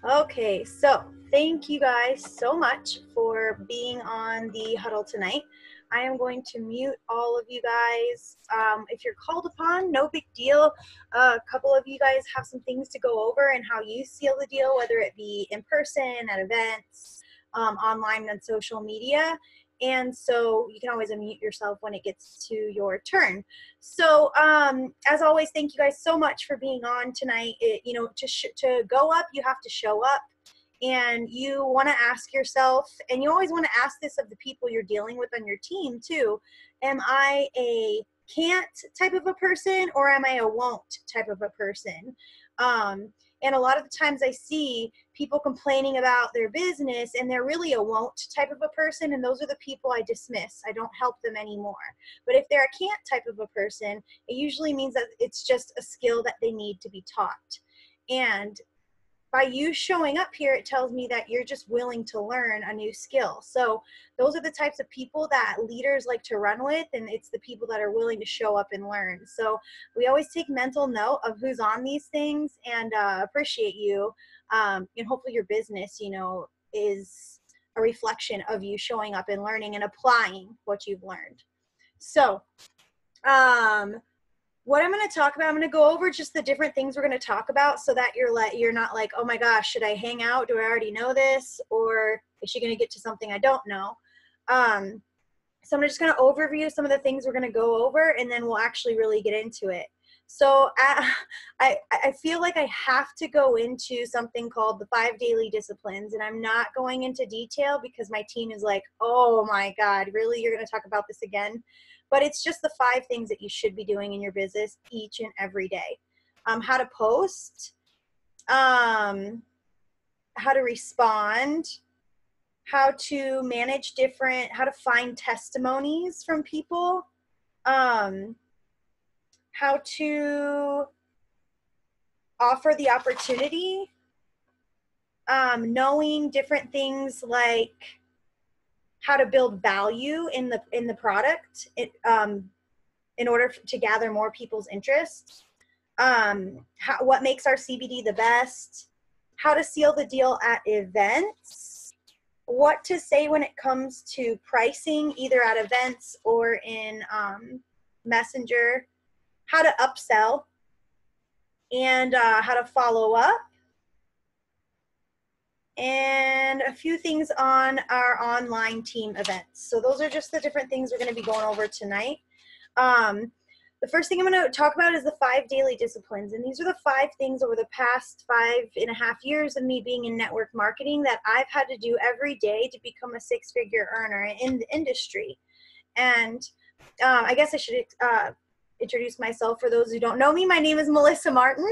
Okay, so thank you guys so much for being on the huddle tonight. I am going to mute all of you guys. If you're called upon, no big deal. A couple of you guys have some things to go over and how you seal the deal, whether it be in person, at events, online, and social media. And so you can always unmute yourself when it gets to your turn. So as always, thank you guys so much for being on tonight. To go up, you have to show up. And you want to ask yourself, and you always want to ask this of the people you're dealing with on your team too, am I a can't type of a person, or am I a won't type of a person? And a lot of the times I see people complaining about their business and they're really a won't type of a person, and those are the people I dismiss. I don't help them anymore. But if they're a can't type of a person, it usually means that it's just a skill that they need to be taught. And by you showing up here, it tells me that you're just willing to learn a new skill. So those are the types of people that leaders like to run with, and it's the people that are willing to show up and learn. So we always take mental note of who's on these things, and appreciate you. And hopefully your business, is a reflection of you showing up and learning and applying what you've learned. So what I'm going to talk about, I'm going to go over just the different things we're going to talk about so that you're not like, oh my gosh, should I hang out? Do I already know this? Or is she going to get to something I don't know? So I'm just going to overview some of the things we're going to go over, and then we'll actually really get into it. So I feel like I have to go into something called the 5 daily disciplines, and I'm not going into detail because my team is like, oh my God, really? You're going to talk about this again? But it's just the 5 things that you should be doing in your business each and every day. How to post, how to respond, how to manage how to find testimonies from people, how to offer the opportunity, knowing different things like how to build value in the product in order to gather more people's interest, what makes our CBD the best, how to seal the deal at events, what to say when it comes to pricing, either at events or in Messenger, how to upsell, and how to follow up, and a few things on our online team events. So those are just the different things we're going to be going over tonight. The first thing I'm going to talk about is the 5 daily disciplines. And these are the 5 things over the past 5.5 years of me being in network marketing that I've had to do every day to become a 6-figure earner in the industry. And I guess I should introduce myself for those who don't know me. My name is Melissa Martin.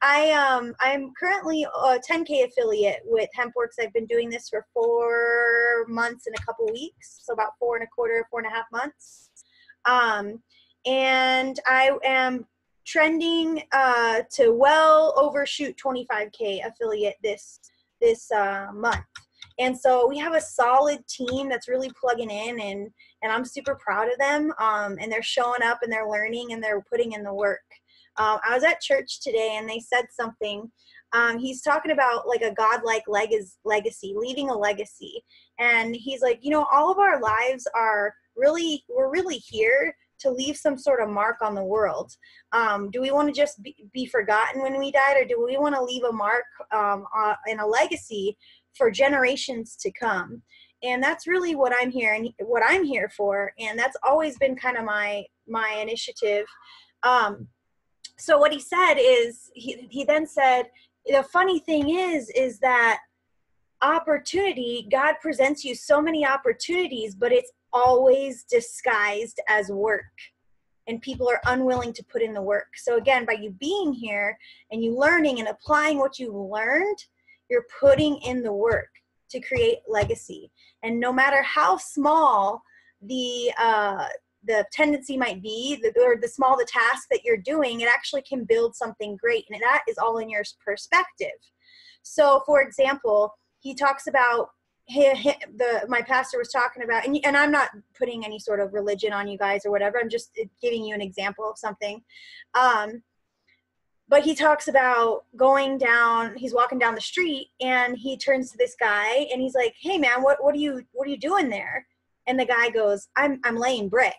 I'm currently a 10K affiliate with HempWorks. I've been doing this for 4 months and a couple weeks, so about 4.25, 4.5 months. And I am trending to well overshoot 25K affiliate this month. And so we have a solid team that's really plugging in, and I'm super proud of them. And they're showing up and they're learning and they're putting in the work. I was at church today and they said something. He's talking about like a godlike legacy, leaving a legacy. And he's like, all of our lives we're really here to leave some sort of mark on the world. Do we want to just be forgotten when we died, or do we want to leave a mark and a legacy for generations to come? And that's really what I'm here for. And that's always been kind of my initiative. So what he said is, he then said, the funny thing is that opportunity, God presents you so many opportunities, but it's always disguised as work. And people are unwilling to put in the work. So again, by you being here and you learning and applying what you learned, you're putting in the work to create legacy. And no matter how small the tendency might be, or the small the task that you're doing, it actually can build something great. And that is all in your perspective. So for example, he talks about, my pastor was talking about, and I'm not putting any sort of religion on you guys or whatever, I'm just giving you an example of something. But he talks about going down, he's walking down the street and he turns to this guy and he's like, hey man, what are you doing there? And the guy goes, I'm laying brick.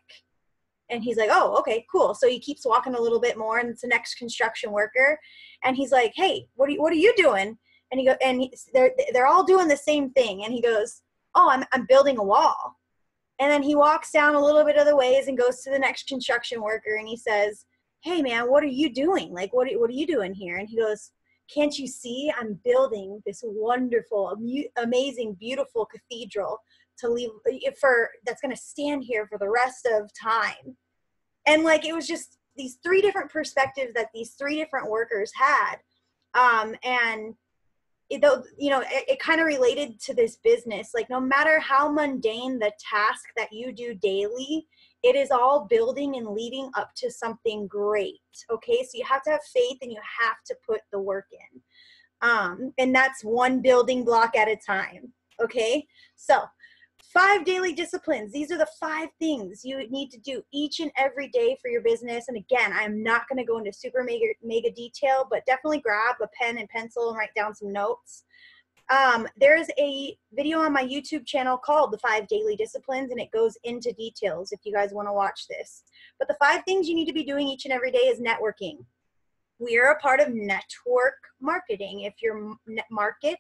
And he's like, oh, okay, cool. So he keeps walking a little bit more and it's the next construction worker. And he's like, hey, what are you doing? And they're all doing the same thing. And he goes, oh, I'm building a wall. And then he walks down a little bit of the ways and goes to the next construction worker and he says, hey man, what are you doing? Like, what are you doing here? And he goes, can't you see I'm building this wonderful, amazing, beautiful cathedral to leave that's going to stand here for the rest of time. And like, it was just these three different perspectives that these three different workers had. And it kind of related to this business. Like, no matter how mundane the task that you do daily, it is all building and leading up to something great. Okay. So you have to have faith and you have to put the work in. And that's one building block at a time. Okay. So 5 daily disciplines. These are the 5 things you need to do each and every day for your business. And again, I'm not going to go into super mega detail, but definitely grab a pen and pencil and write down some notes. There's a video on my YouTube channel called The 5 Daily Disciplines, and it goes into details if you guys want to watch this. But the 5 things you need to be doing each and every day is networking. We are a part of network marketing. If your market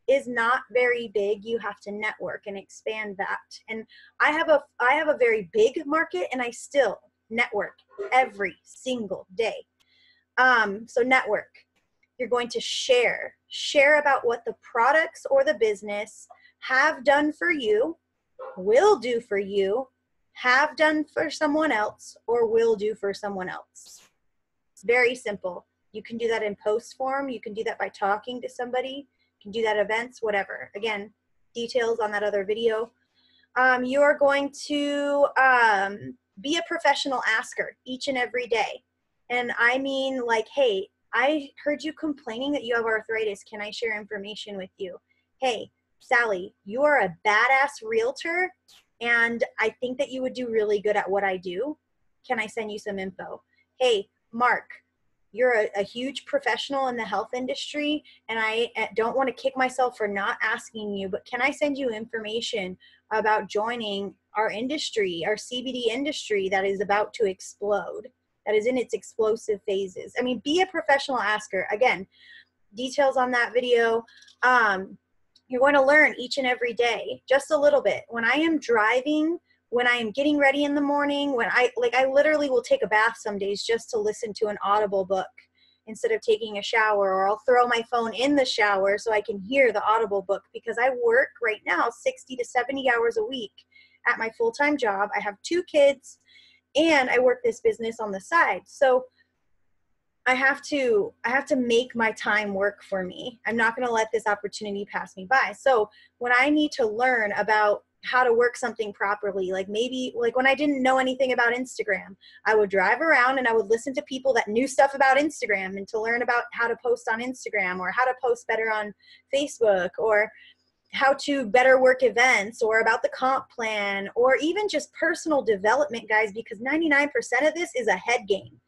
is not very big, you have to network and expand that. And I have a very big market and I still network every single day. So network. You're going to share about what the products or the business have done for you, will do for you, have done for someone else, or will do for someone else. It's very simple. You can do that in post form. You can do that by talking to somebody. You can do that at events, whatever. Again, details on that other video. You are going to be a professional asker each and every day. And I mean, like, hey, I heard you complaining that you have arthritis. Can I share information with you? Hey, Sally, you are a badass realtor, and I think that you would do really good at what I do. Can I send you some info? Hey, Mark, you're a huge professional in the health industry, and I don't want to kick myself for not asking you, but can I send you information about joining our industry, our CBD industry that is about to explode, that is in its explosive phases? I mean, be a professional asker. Again, details on that video. You're going to learn each and every day, just a little bit. When I am driving, when I am getting ready in the morning, when I literally will take a bath some days just to listen to an Audible book instead of taking a shower, or I'll throw my phone in the shower so I can hear the Audible book, because I work right now 60 to 70 hours a week at my full-time job. I have 2 kids and I work this business on the side. So I have to make my time work for me. I'm not going to let this opportunity pass me by. So when I need to learn about how to work something properly, like maybe like when I didn't know anything about Instagram, I would drive around and I would listen to people that knew stuff about Instagram, and to learn about how to post on Instagram, or how to post better on Facebook, or how to better work events, or about the comp plan, or even just personal development, guys, because 99% of this is a head game.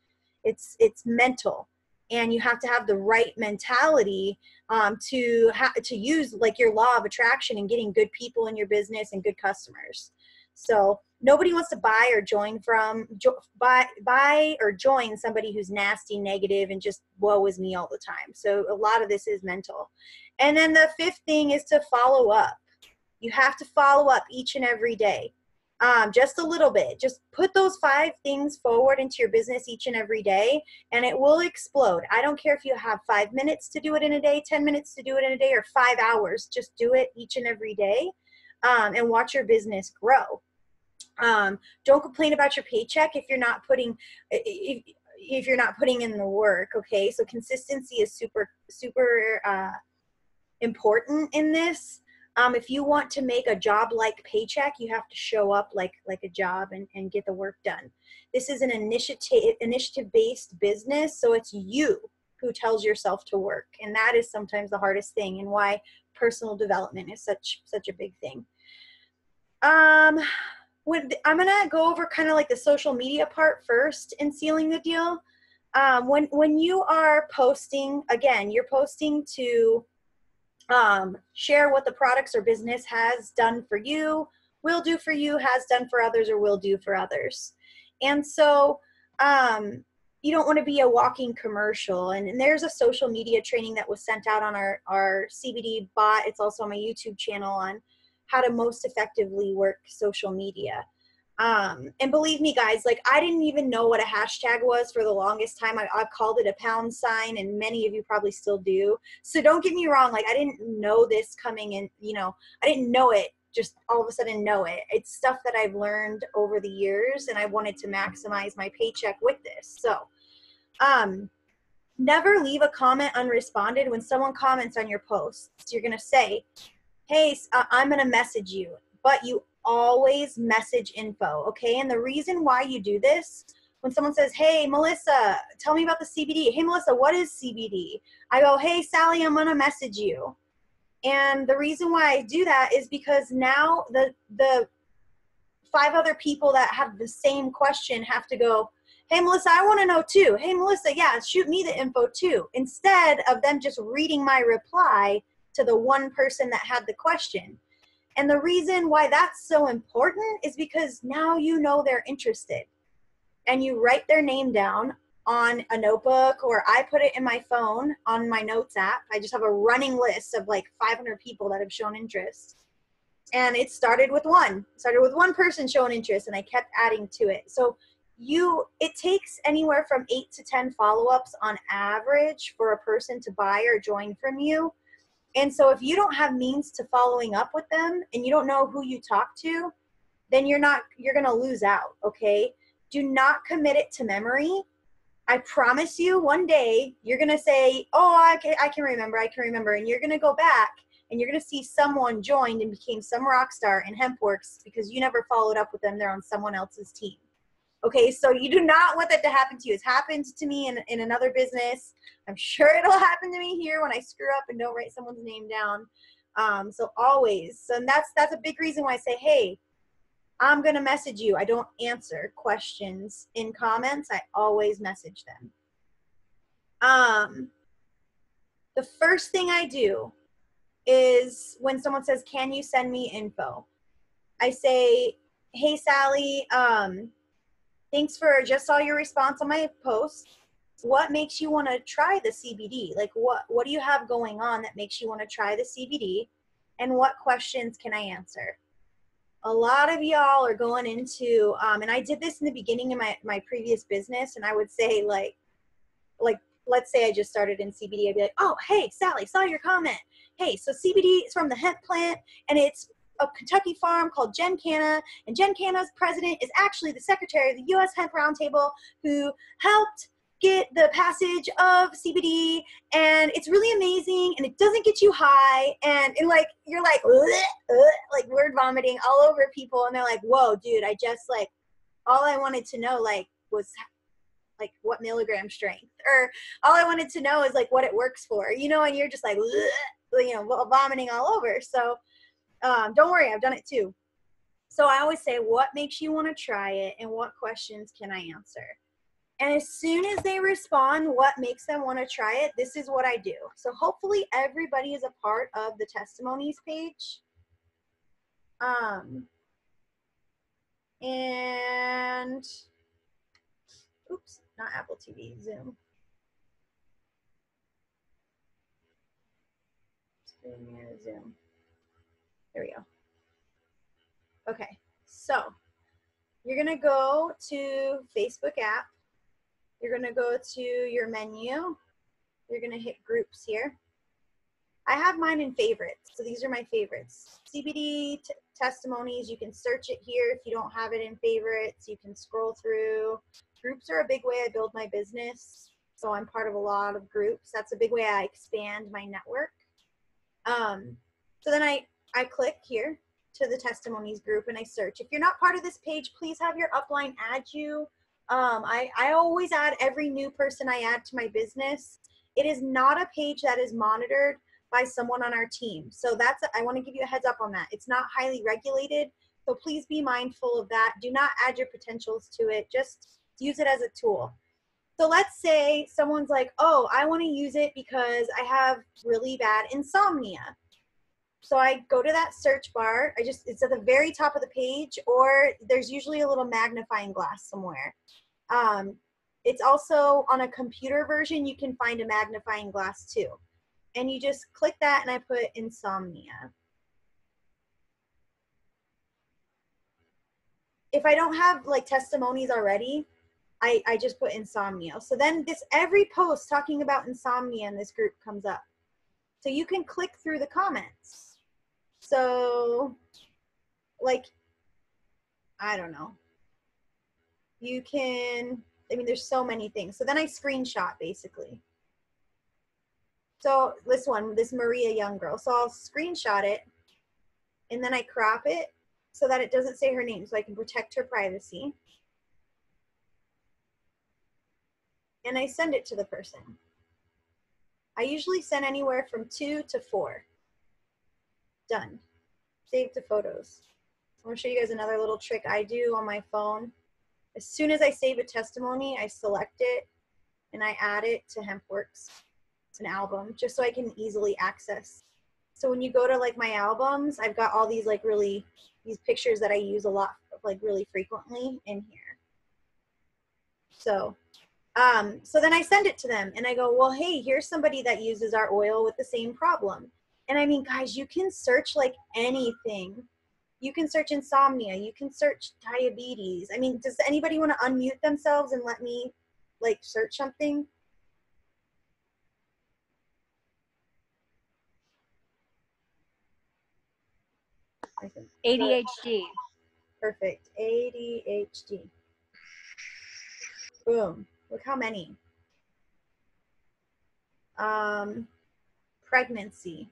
It's mental, and you have to have the right mentality to use like your law of attraction and getting good people in your business and good customers. So nobody wants to buy or join somebody who's nasty, negative, and just woe is me all the time. So a lot of this is mental. And then the 5th thing is to follow up. You have to follow up each and every day. Just a little bit. Just put those 5 things forward into your business each and every day, and it will explode. I don't care if you have 5 minutes to do it in a day, 10 minutes to do it in a day, or 5 hours. Just do it each and every day, and watch your business grow. Don't complain about your paycheck if you're not putting in the work. Okay, so consistency is super important in this. If you want to make a job-like paycheck, you have to show up like a job and get the work done. This is an initiative-based business, so it's you who tells yourself to work, and that is sometimes the hardest thing, and why personal development is such a big thing. I'm gonna go over kind of like the social media part first in sealing the deal. When you are posting, again, you're posting to share what the products or business has done for you, will do for you, has done for others, or will do for others. And so you don't want to be a walking commercial. And there's a social media training that was sent out on our CBD bot. It's also on my YouTube channel on how to most effectively work social media. And believe me, guys, like I didn't even know what a hashtag was for the longest time. I called it a pound sign, and many of you probably still do. So don't get me wrong. Like I didn't know this coming in, you know, I didn't know it just all of a sudden know it. It's stuff that I've learned over the years, and I wanted to maximize my paycheck with this. So, never leave a comment unresponded. When someone comments on your posts, you're going to say, hey, I'm going to message you, but you always message info, okay? And the reason why you do this, when someone says, hey, Melissa, tell me about the CBD. Hey, Melissa, what is CBD? I go, hey, Sally, I'm going to message you. And the reason why I do that is because now the 5 other people that have the same question have to go, hey, Melissa, I want to know too. Hey, Melissa, yeah, shoot me the info too. Instead of them just reading my reply to the one person that had the question. And the reason why that's so important is because now you know they're interested. And you write their name down on a notebook, or I put it in my phone on my notes app. I just have a running list of like 500 people that have shown interest. And it started with one person showing interest, and I kept adding to it. So it takes anywhere from 8 to 10 follow-ups on average for a person to buy or join from you. And so if you don't have means to following up with them and you don't know who you talk to, then you're going to lose out, okay? Do not commit it to memory. I promise you one day you're going to say, oh, I can remember. And you're going to go back and you're going to see someone joined and became some rock star in HempWorks because you never followed up with them. They're on someone else's team. Okay, so you do not want that to happen to you. It's happened to me in another business. I'm sure it'll happen to me here when I screw up and don't write someone's name down. So always. So that's a big reason why I say, hey, I'm going to message you. I don't answer questions in comments. I always message them. The first thing I do is when someone says, can you send me info? I say, hey, Sally, thanks for just saw your response on my post. What makes you want to try the CBD? Like what do you have going on that makes you want to try the CBD? And what questions can I answer? A lot of y'all are going into, and I did this in the beginning of my previous business, and I would say like, let's say I just started in CBD, I'd be like, oh, hey, Sally, saw your comment. Hey, so CBD is from the hemp plant, and it's a Kentucky farm called Jen Canna, and Jen Canna's president is actually the secretary of the U.S. Hemp Roundtable who helped get the passage of CBD, and it's really amazing, and it doesn't get you high, and like you're like like word vomiting all over people, and they're like, whoa, dude, I just like all I wanted to know like was like what milligram strength, or all I wanted to know is like what it works for, you know, and you're just like you know, vomiting all over. So don't worry, I've done it too. So I always say, what makes you want to try it, and what questions can I answer? And as soon as they respond, what makes them want to try it, this is what I do. So hopefully everybody is a part of the testimonies page. And, oops, not Apple TV, Zoom. Zoom. There we go. Okay, so you're going to go to Facebook app. You're going to go to your menu. You're going to hit groups here. I have mine in favorites, so these are my favorites. CBD testimonies, you can search it here. If you don't have it in favorites, you can scroll through. Groups are a big way I build my business, so I'm part of a lot of groups. That's a big way I expand my network. So then I click here to the testimonies group and I search. If you're not part of this page, please have your upline add you. I always add every new person I add to my business. It is not a page that is monitored by someone on our team. So I want to give you a heads up on that. It's not highly regulated, so please be mindful of that. Do not add your potentials to it. Just use it as a tool. So let's say someone's like, oh, I want to use it because I have really bad insomnia. So I go to that search bar. It's at the very top of the page, or there's usually a little magnifying glass somewhere. It's also on a computer version, you can find a magnifying glass too. And you just click that, and I put insomnia. If I don't have like testimonies already, I just put insomnia. So then every post talking about insomnia in this group comes up. So you can click through the comments. So like, I don't know. You can, I mean, there's so many things. So then I screenshot basically. So this Maria Young girl. So I'll screenshot it and then I crop it so that it doesn't say her name so I can protect her privacy. And I send it to the person. I usually send anywhere from 2 to 4. Done. Save to photos. I'm gonna show you guys another little trick I do on my phone. As soon as I save a testimony, I select it and I add it to HempWorks. It's an album, just so I can easily access. So when you go to like my albums, I've got all these like these pictures that I use a lot, like really frequently in here. So then I send it to them and I go, well, hey, here's somebody that uses our oil with the same problem. And I mean, guys, you can search like anything. You can search insomnia. You can search diabetes. I mean, does anybody want to unmute themselves and let me like search something? ADHD. Perfect. ADHD. Boom. Look how many. Pregnancy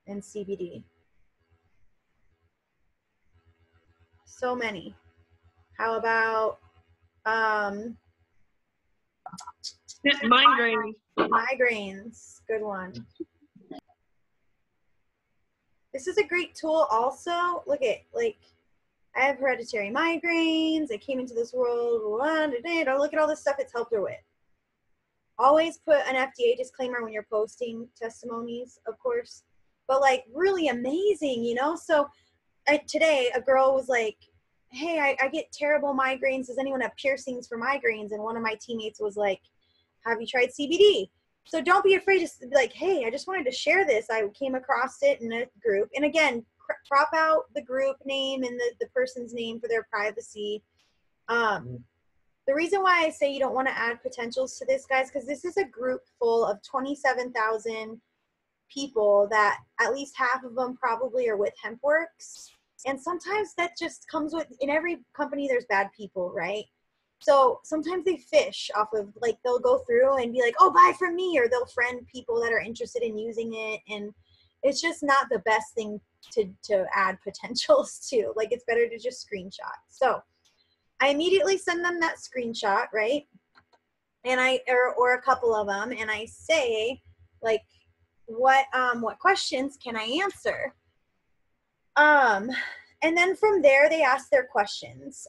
and CBD. So many. How about migraines? Migraines. Good one. This is a great tool also. Look at, like, I have hereditary migraines. I came into this world. Look at all this stuff it's helped her with. Always put an FDA disclaimer when you're posting testimonies, of course. But like really amazing, you know? So today a girl was like, hey, I get terrible migraines. Does anyone have piercings for migraines? And one of my teammates was like, have you tried CBD? So don't be afraid to be like, hey, I just wanted to share this. I came across it in a group. And again, crop out the group name and the person's name for their privacy. The reason why I say you don't want to add potentials to this, guys, because this is a group full of 27,000 people that at least half of them probably are with HempWorks. And sometimes that just comes with, in every company there's bad people, right? So sometimes they fish off of, like, they'll go through and be like, oh, buy from me, or they'll friend people that are interested in using it. And it's just not the best thing to add potentials to. Like, it's better to just screenshot. So I immediately send them that screenshot, right? And or a couple of them, and I say, like, what questions can I answer? And then from there, they ask their questions.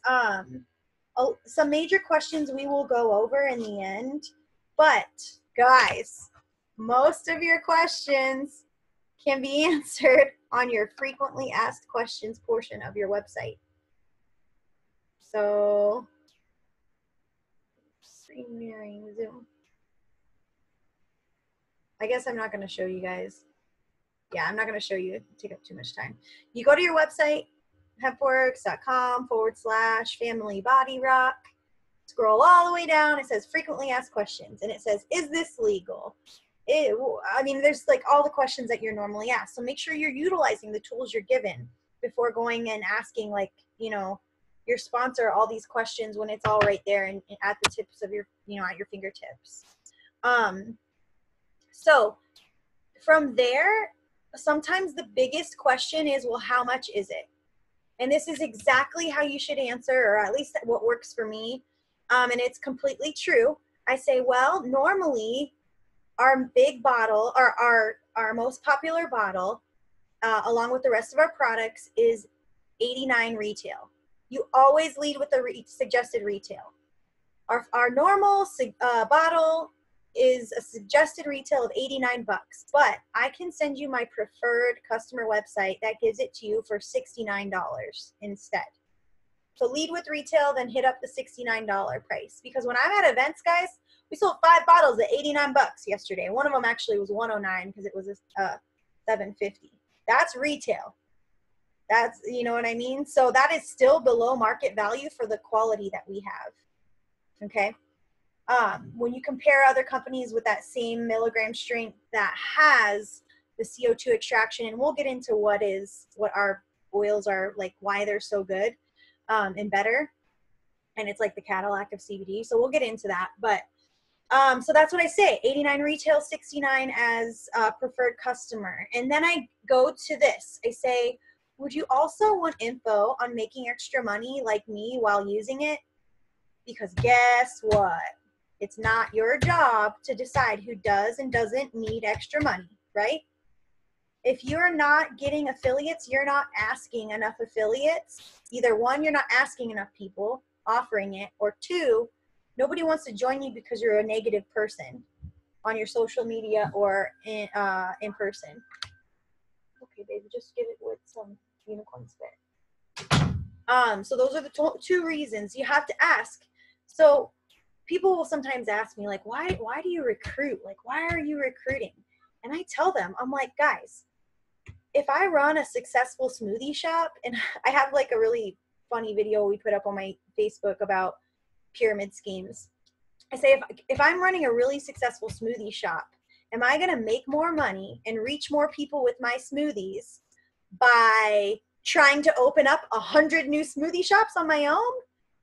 Some major questions we will go over in the end, but guys, most of your questions can be answered on your frequently asked questions portion of your website. So, screen mirroring Zoom. I guess I'm not going to show you guys. Yeah, I'm not going to show you. Take up too much time. You go to your website, hempworks.com/family body rock. Scroll all the way down. It says frequently asked questions, and it says, is this legal? I mean, there's like all the questions that you're normally asked. So make sure you're utilizing the tools you're given before going and asking, like, you know, your sponsor all these questions when it's all right there and at the tips of your, you know, at your fingertips. So from there, sometimes the biggest question is, well, how much is it? And this is exactly how you should answer, or at least what works for me. And it's completely true. I say, well, normally our big bottle, or our most popular bottle, along with the rest of our products, is $89 retail. You always lead with the suggested retail. Our normal bottle is a suggested retail of 89 bucks, but I can send you my preferred customer website that gives it to you for $69 instead. So lead with retail, then hit up the $69 price. Because when I'm at events, guys, we sold 5 bottles at 89 bucks yesterday. One of them actually was 109 because it was a 750. That's retail. That's, you know what I mean? So that is still below market value for the quality that we have. Okay. When you compare other companies with that same milligram strength that has the CO2 extraction, and we'll get into what our oils are like, why they're so good and better. And it's like the Cadillac of CBD. So we'll get into that. But so that's what I say, 89 retail, 69 as a preferred customer. And then I go to this. I say, would you also want info on making extra money like me while using it? Because guess what? It's not your job to decide who does and doesn't need extra money, right? If you're not getting affiliates, you're not asking enough affiliates. Either one, you're not asking enough people offering it, or two, nobody wants to join you because you're a negative person on your social media or in person. Okay, baby, just give it with some unicorn spit. So those are the two reasons you have to ask. So people will sometimes ask me, like, why do you recruit? Like, why are you recruiting? And I tell them, I'm like, guys, if I run a successful smoothie shop, and I have like a really funny video we put up on my Facebook about pyramid schemes. I say, if I'm running a really successful smoothie shop, am I going to make more money and reach more people with my smoothies by trying to open up 100 new smoothie shops on my own?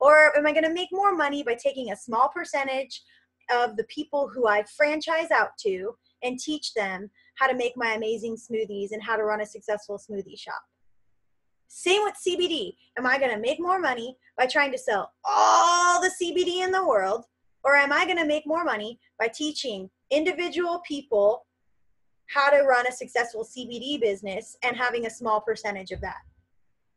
Or am I going to make more money by taking a small percentage of the people who I franchise out to and teach them how to make my amazing smoothies and how to run a successful smoothie shop? Same with CBD. Am I going to make more money by trying to sell all the CBD in the world? Or am I going to make more money by teaching individual people how to run a successful CBD business and having a small percentage of that?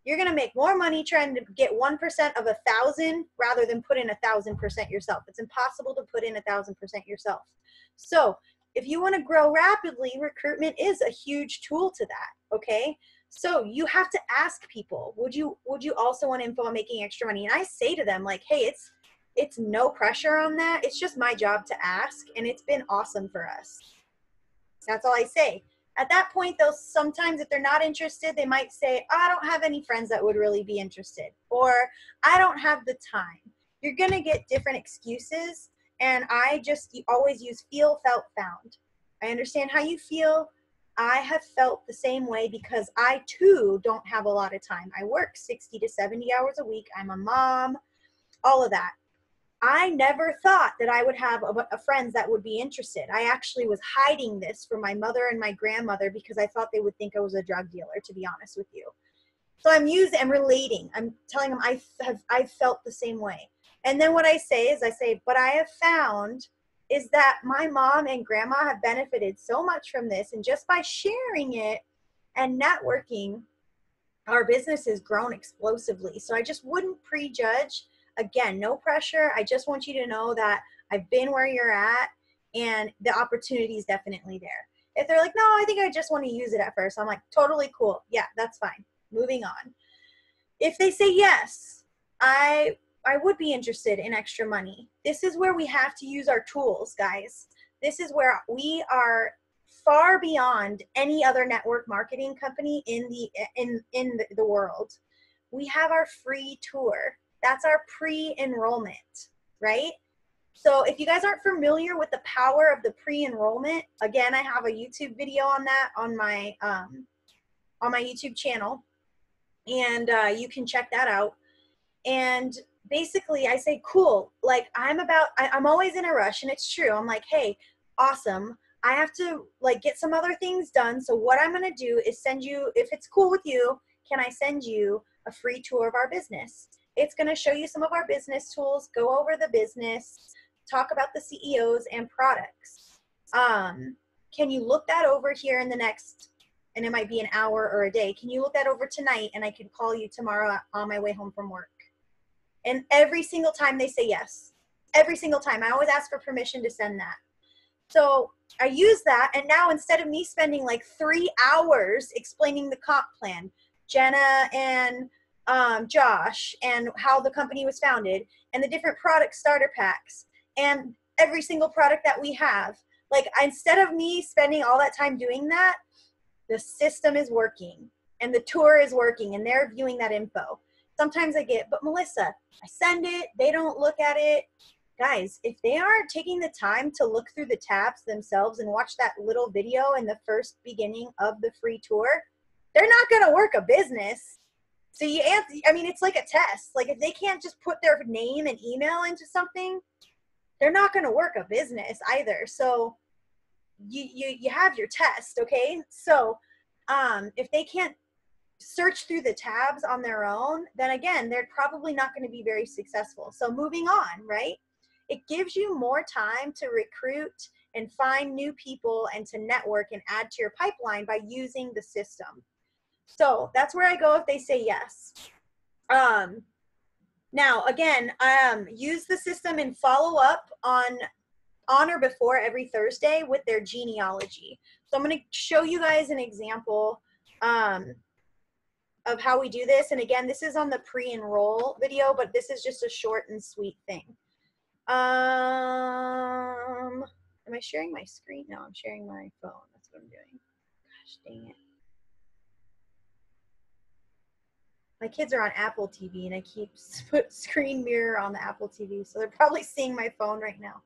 You're going to make more money trying to get 1% of 1,000 rather than put in 1,000% yourself. It's impossible to put in 1,000% yourself. So if you want to grow rapidly, recruitment is a huge tool to that. Okay. So you have to ask people, would you also want info on making extra money? And I say to them, like, hey, it's no pressure on that. It's just my job to ask. And it's been awesome for us. That's all I say. At that point, they'll sometimes, if they're not interested, they might say, oh, I don't have any friends that would really be interested, or I don't have the time. You're going to get different excuses. And you always use feel, felt, found. I understand how you feel. I have felt the same way because I too don't have a lot of time. I work 60 to 70 hours a week. I'm a mom, all of that. I never thought that I would have a friends that would be interested. I actually was hiding this from my mother and my grandmother because I thought they would think I was a drug dealer, to be honest with you. So I'm relating. I'm telling them I've felt the same way. And then what I say, but I have found is that my mom and grandma have benefited so much from this. And just by sharing it and networking, our business has grown explosively. So I just wouldn't prejudge. Again, no pressure. I just want you to know that I've been where you're at and the opportunity is definitely there. If they're like, no, I think I just want to use it at first, I'm like, totally cool. Yeah, that's fine. Moving on. If they say yes, I would be interested in extra money. This is where we have to use our tools, guys. This is where we are far beyond any other network marketing company in the world. We have our free tour. That's our pre-enrollment, right? So if you guys aren't familiar with the power of the pre-enrollment, again, I have a YouTube video on that on my YouTube channel, and you can check that out. And basically I say, cool, like I'm always in a rush, and it's true. I'm like, hey, awesome. I have to like get some other things done. So what I'm going to do is send you, if it's cool with you, can I send you a free tour of our business? It's going to show you some of our business tools, go over the business, talk about the CEOs and products. Can you look that over here in the next, and it might be an hour or a day. Can you look that over tonight, and I can call you tomorrow on my way home from work? And every single time they say yes. every single time. I always ask for permission to send that. So I use that, and now instead of me spending like 3 hours explaining the comp plan, Jenna and Josh, and how the company was founded, and the different product starter packs, and every single product that we have, like instead of me spending all that time doing that, the system is working, and the tour is working, and they're viewing that info. Sometimes I get, but Melissa, I send it, they don't look at it. Guys, if they aren't taking the time to look through the tabs themselves and watch that little video in the first beginning of the free tour, they're not going to work a business. So you answer, I mean, it's like a test. Like if they can't just put their name and email into something, they're not going to work a business either. So you have your test, okay? So if they can't search through the tabs on their own, then again, they're probably not going to be very successful. So moving on, right? It gives you more time to recruit and find new people and to network and add to your pipeline by using the system. So that's where I go if they say yes. Now, again, use the system and follow up on or before every Thursday with their genealogy. So I'm going to show you guys an example of how we do this. And again, this is on the pre-enroll video, but this is just a short and sweet thing. Am I sharing my screen? No, I'm sharing my phone. That's what I'm doing. Gosh, dang it. My kids are on Apple TV, and I keep put screen mirror on the Apple TV, so they're probably seeing my phone right now.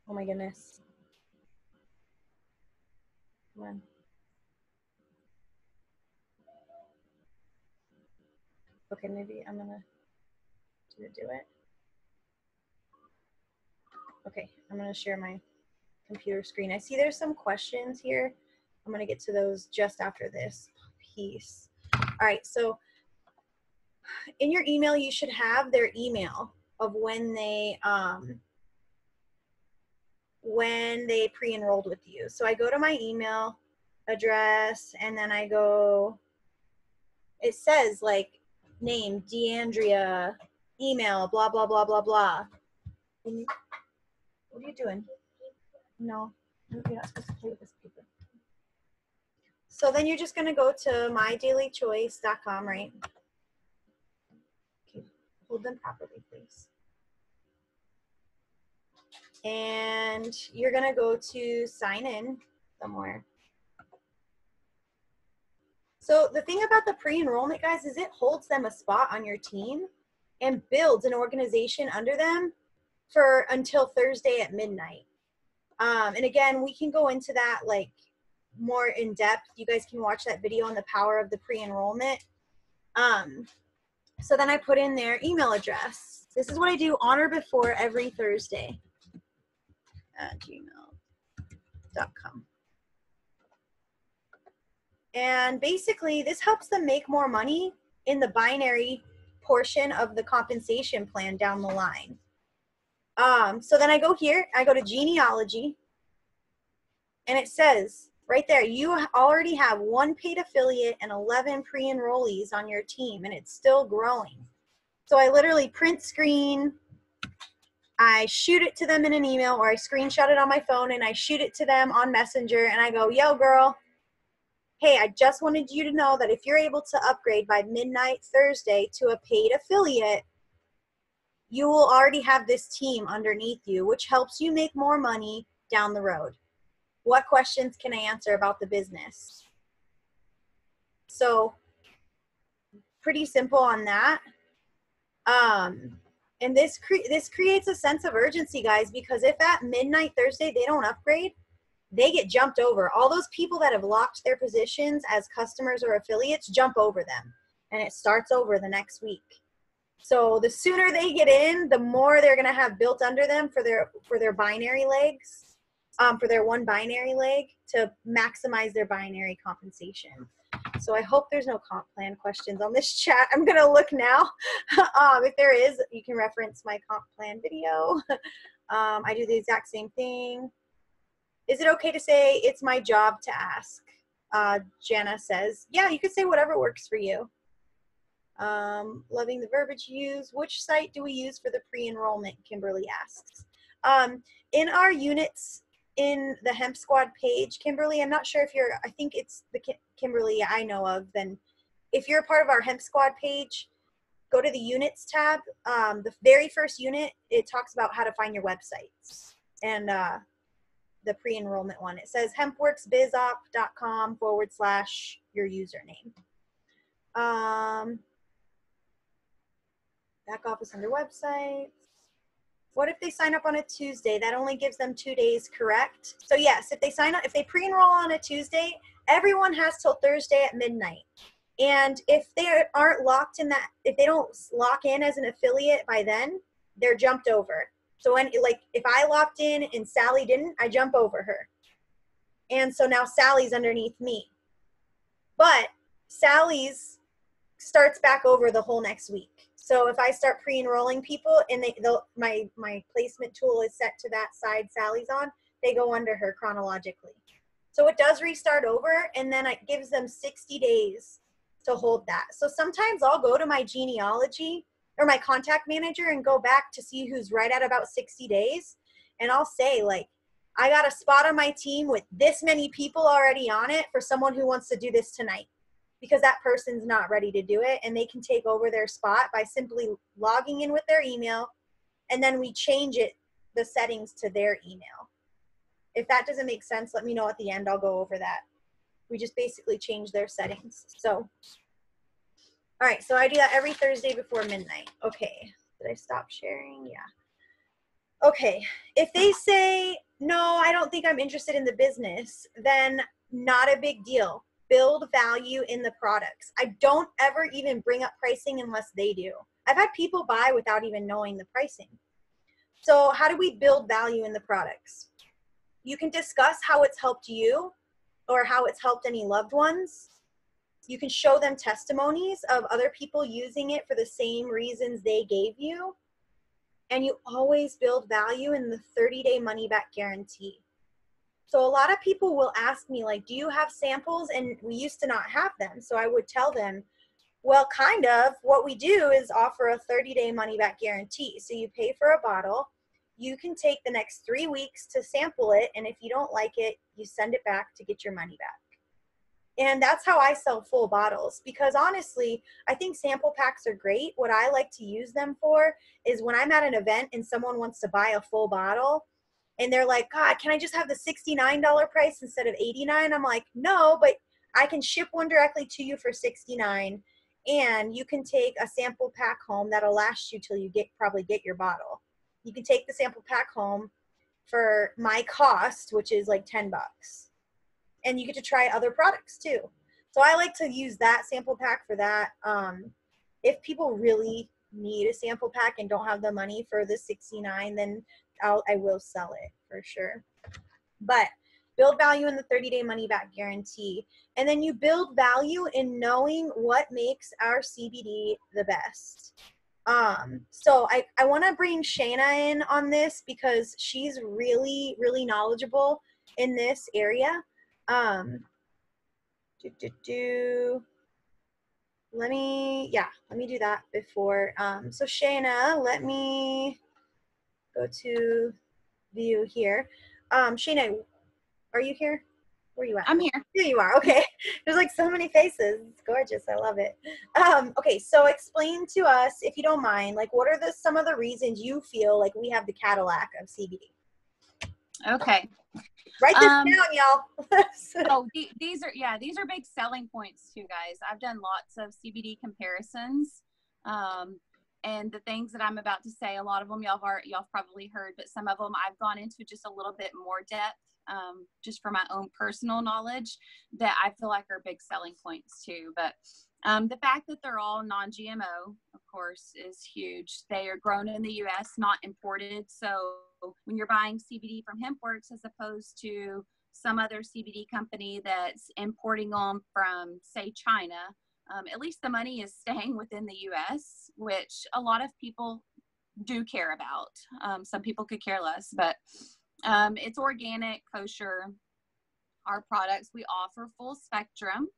Oh my goodness. Come on. Okay, maybe I'm gonna do it. Okay, I'm gonna share my computer screen. I see there's some questions here. I'm gonna get to those just after this piece. All right, so in your email, you should have their email of when they pre-enrolled with you. So I go to my email address, and then I go, it says like name, DeAndrea, email, blah, blah, blah, blah, blah. What are you doing? No, you're not supposed to play with this paper. So then you're just gonna go to mydailychoice.com, right? Okay, hold them properly, please. And you're gonna go to sign in somewhere. So the thing about the pre-enrollment, guys, is it holds them a spot on your team and builds an organization under them for until Thursday at midnight. And again, we can go into that like more in depth. You guys can watch that video on the power of the pre-enrollment. So then I put in their email address. This is what I do on or before every Thursday at gmail.com. And basically, this helps them make more money in the binary portion of the compensation plan down the line. So then I go here, I go to genealogy, and it says right there, you already have 1 paid affiliate and 11 pre-enrollees on your team, and it's still growing. So I literally print screen, I shoot it to them in an email, or I screenshot it on my phone, and I shoot it to them on Messenger, and I go, yo, girl, hey, I just wanted you to know that if you're able to upgrade by midnight Thursday to a paid affiliate, you will already have this team underneath you, which helps you make more money down the road. What questions can I answer about the business? So pretty simple on that. And this creates a sense of urgency, guys, because if at midnight Thursday they don't upgrade, they get jumped over. All those people that have locked their positions as customers or affiliates jump over them, and it starts over the next week. So the sooner they get in, the more they're going to have built under them for their binary legs, for their one binary leg to maximize their binary compensation. So I hope there's no comp plan questions on this chat. I'm going to look now. If there is, you can reference my comp plan video. I do the exact same thing. Is it okay to say it's my job to ask? Jana says, yeah, you could say whatever works for you. Loving the verbiage you use. Which site do we use for the pre-enrollment? Kimberly asks. In our units in the Hemp Squad page, Kimberly, I'm not sure if you're, I think it's the Kimberly I know of, then if you're a part of our Hemp Squad page, go to the units tab. The very first unit, it talks about how to find your websites. And the pre-enrollment one, it says hempworksbizop.com/your username. Back office under websites. What if they sign up on a Tuesday? That only gives them 2 days, correct? So yes, if they sign up, if they pre-enroll on a Tuesday, everyone has till Thursday at midnight. And if they aren't locked in that, if they don't lock in as an affiliate by then, they're jumped over. So when, like, if I locked in and Sally didn't, I jump over her. And so now Sally's underneath me. But Sally's starts back over the whole next week. So if I start pre-enrolling people and my placement tool is set to that side Sally's on, they go under her chronologically. So it does restart over, and then it gives them 60 days to hold that. So sometimes I'll go to my genealogy or my contact manager and go back to see who's right at about 60 days. And I'll say, like, I got a spot on my team with this many people already on it for someone who wants to do this tonight, because that person's not ready to do it, and they can take over their spot by simply logging in with their email, and then we change it, the settings, to their email. If that doesn't make sense, let me know at the end. I'll go over that. We just basically change their settings. So, all right, so I do that every Thursday before midnight. Okay, did I stop sharing? Yeah. Okay, if they say, no, I don't think I'm interested in the business, then not a big deal. Build value in the products. I don't ever even bring up pricing unless they do. I've had people buy without even knowing the pricing. So how do we build value in the products? You can discuss how it's helped you or how it's helped any loved ones. You can show them testimonies of other people using it for the same reasons they gave you. And you always build value in the 30-day money-back guarantee. So a lot of people will ask me, like, do you have samples? And we used to not have them. So I would tell them, well, kind of. What we do is offer a 30-day money-back guarantee. So you pay for a bottle. You can take the next 3 weeks to sample it. And if you don't like it, you send it back to get your money back. And that's how I sell full bottles, because honestly, I think sample packs are great. What I like to use them for is when I'm at an event and someone wants to buy a full bottle and they're like, God, can I just have the $69 price instead of $89? I'm like, no, but I can ship one directly to you for $69, and you can take a sample pack home that'll last you till you probably get your bottle. You can take the sample pack home for my cost, which is like $10. And you get to try other products too. So I like to use that sample pack for that. If people really need a sample pack and don't have the money for the $69, then I will sell it for sure. But build value in the 30-day money-back guarantee. And then you build value in knowing what makes our CBD the best. So I want to bring Shayna in on this because she's really, really knowledgeable in this area. Let me do that before. So Shayna, let me go to view here. Shayna, are you here? Where are you at? I'm here. Here you are. Okay. There's like so many faces. It's gorgeous. I love it. Okay. So explain to us, if you don't mind, like, what are some of the reasons you feel like we have the Cadillac of CBD? Okay. Write this down, y'all. Oh, these are big selling points too, guys. I've done lots of CBD comparisons. And the things that I'm about to say, a lot of them y'all probably heard, but some of them I've gone into just a little bit more depth, just for my own personal knowledge, that I feel like are big selling points too. But the fact that they're all non-GMO, of course, is huge. They are grown in the U.S., not imported. So when you're buying CBD from HempWorks, as opposed to some other CBD company that's importing them from, say, China, at least the money is staying within the U.S., which a lot of people do care about. Some people could care less, but it's organic, kosher. Our products, we offer full spectrum.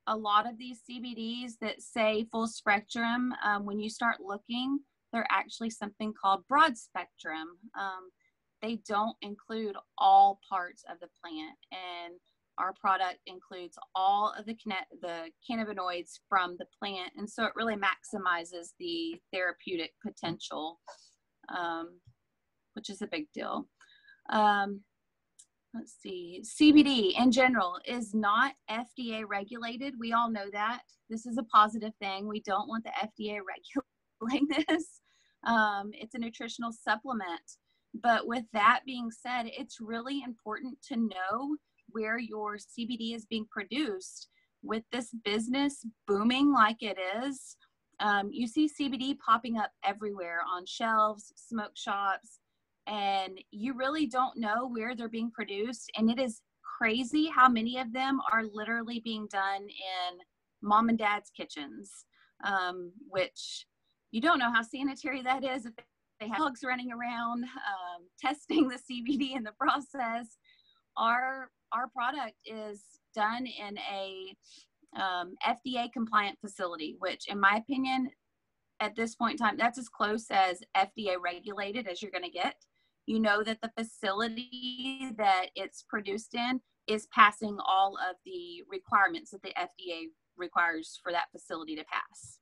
a lot of these CBDs that say full spectrum, when you start looking, they're actually something called broad spectrum. They don't include all parts of the plant, and our product includes all of the cannabinoids from the plant, and so it really maximizes the therapeutic potential, which is a big deal. Let's see, CBD in general is not FDA regulated. We all know that. This is a positive thing. We don't want the FDA regulating this. It's a nutritional supplement. But with that being said, it's really important to know where your CBD is being produced. With this business booming like it is, you see CBD popping up everywhere on shelves, smoke shops, and you really don't know where they're being produced. And it is crazy how many of them are literally being done in mom and dad's kitchens, which you don't know how sanitary that is if they have dogs running around testing the CBD in the process. Our product is done in a FDA compliant facility, which in my opinion, at this point in time, that's as close as FDA regulated as you're going to get. You know that the facility that it's produced in is passing all of the requirements that the FDA requires for that facility to pass.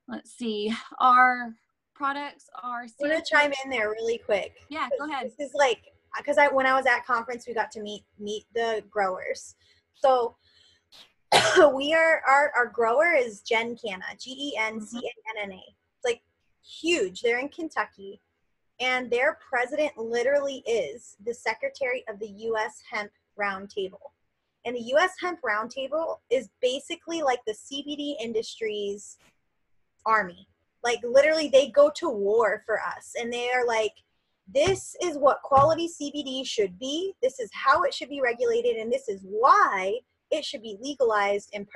Let's see, our products are— I'm going to chime in there really quick. Yeah, go ahead. This is like, because when I was at conference, we got to meet the growers. So our grower is Gencanna, GENCANNA. It's like huge. They're in Kentucky, and their president literally is the secretary of the U.S. Hemp Roundtable. And the U.S. Hemp Roundtable is basically like the CBD industry's army. Like literally they go to war for us, and they are like, this is what quality CBD should be, this is how it should be regulated, and this is why it should be legalized and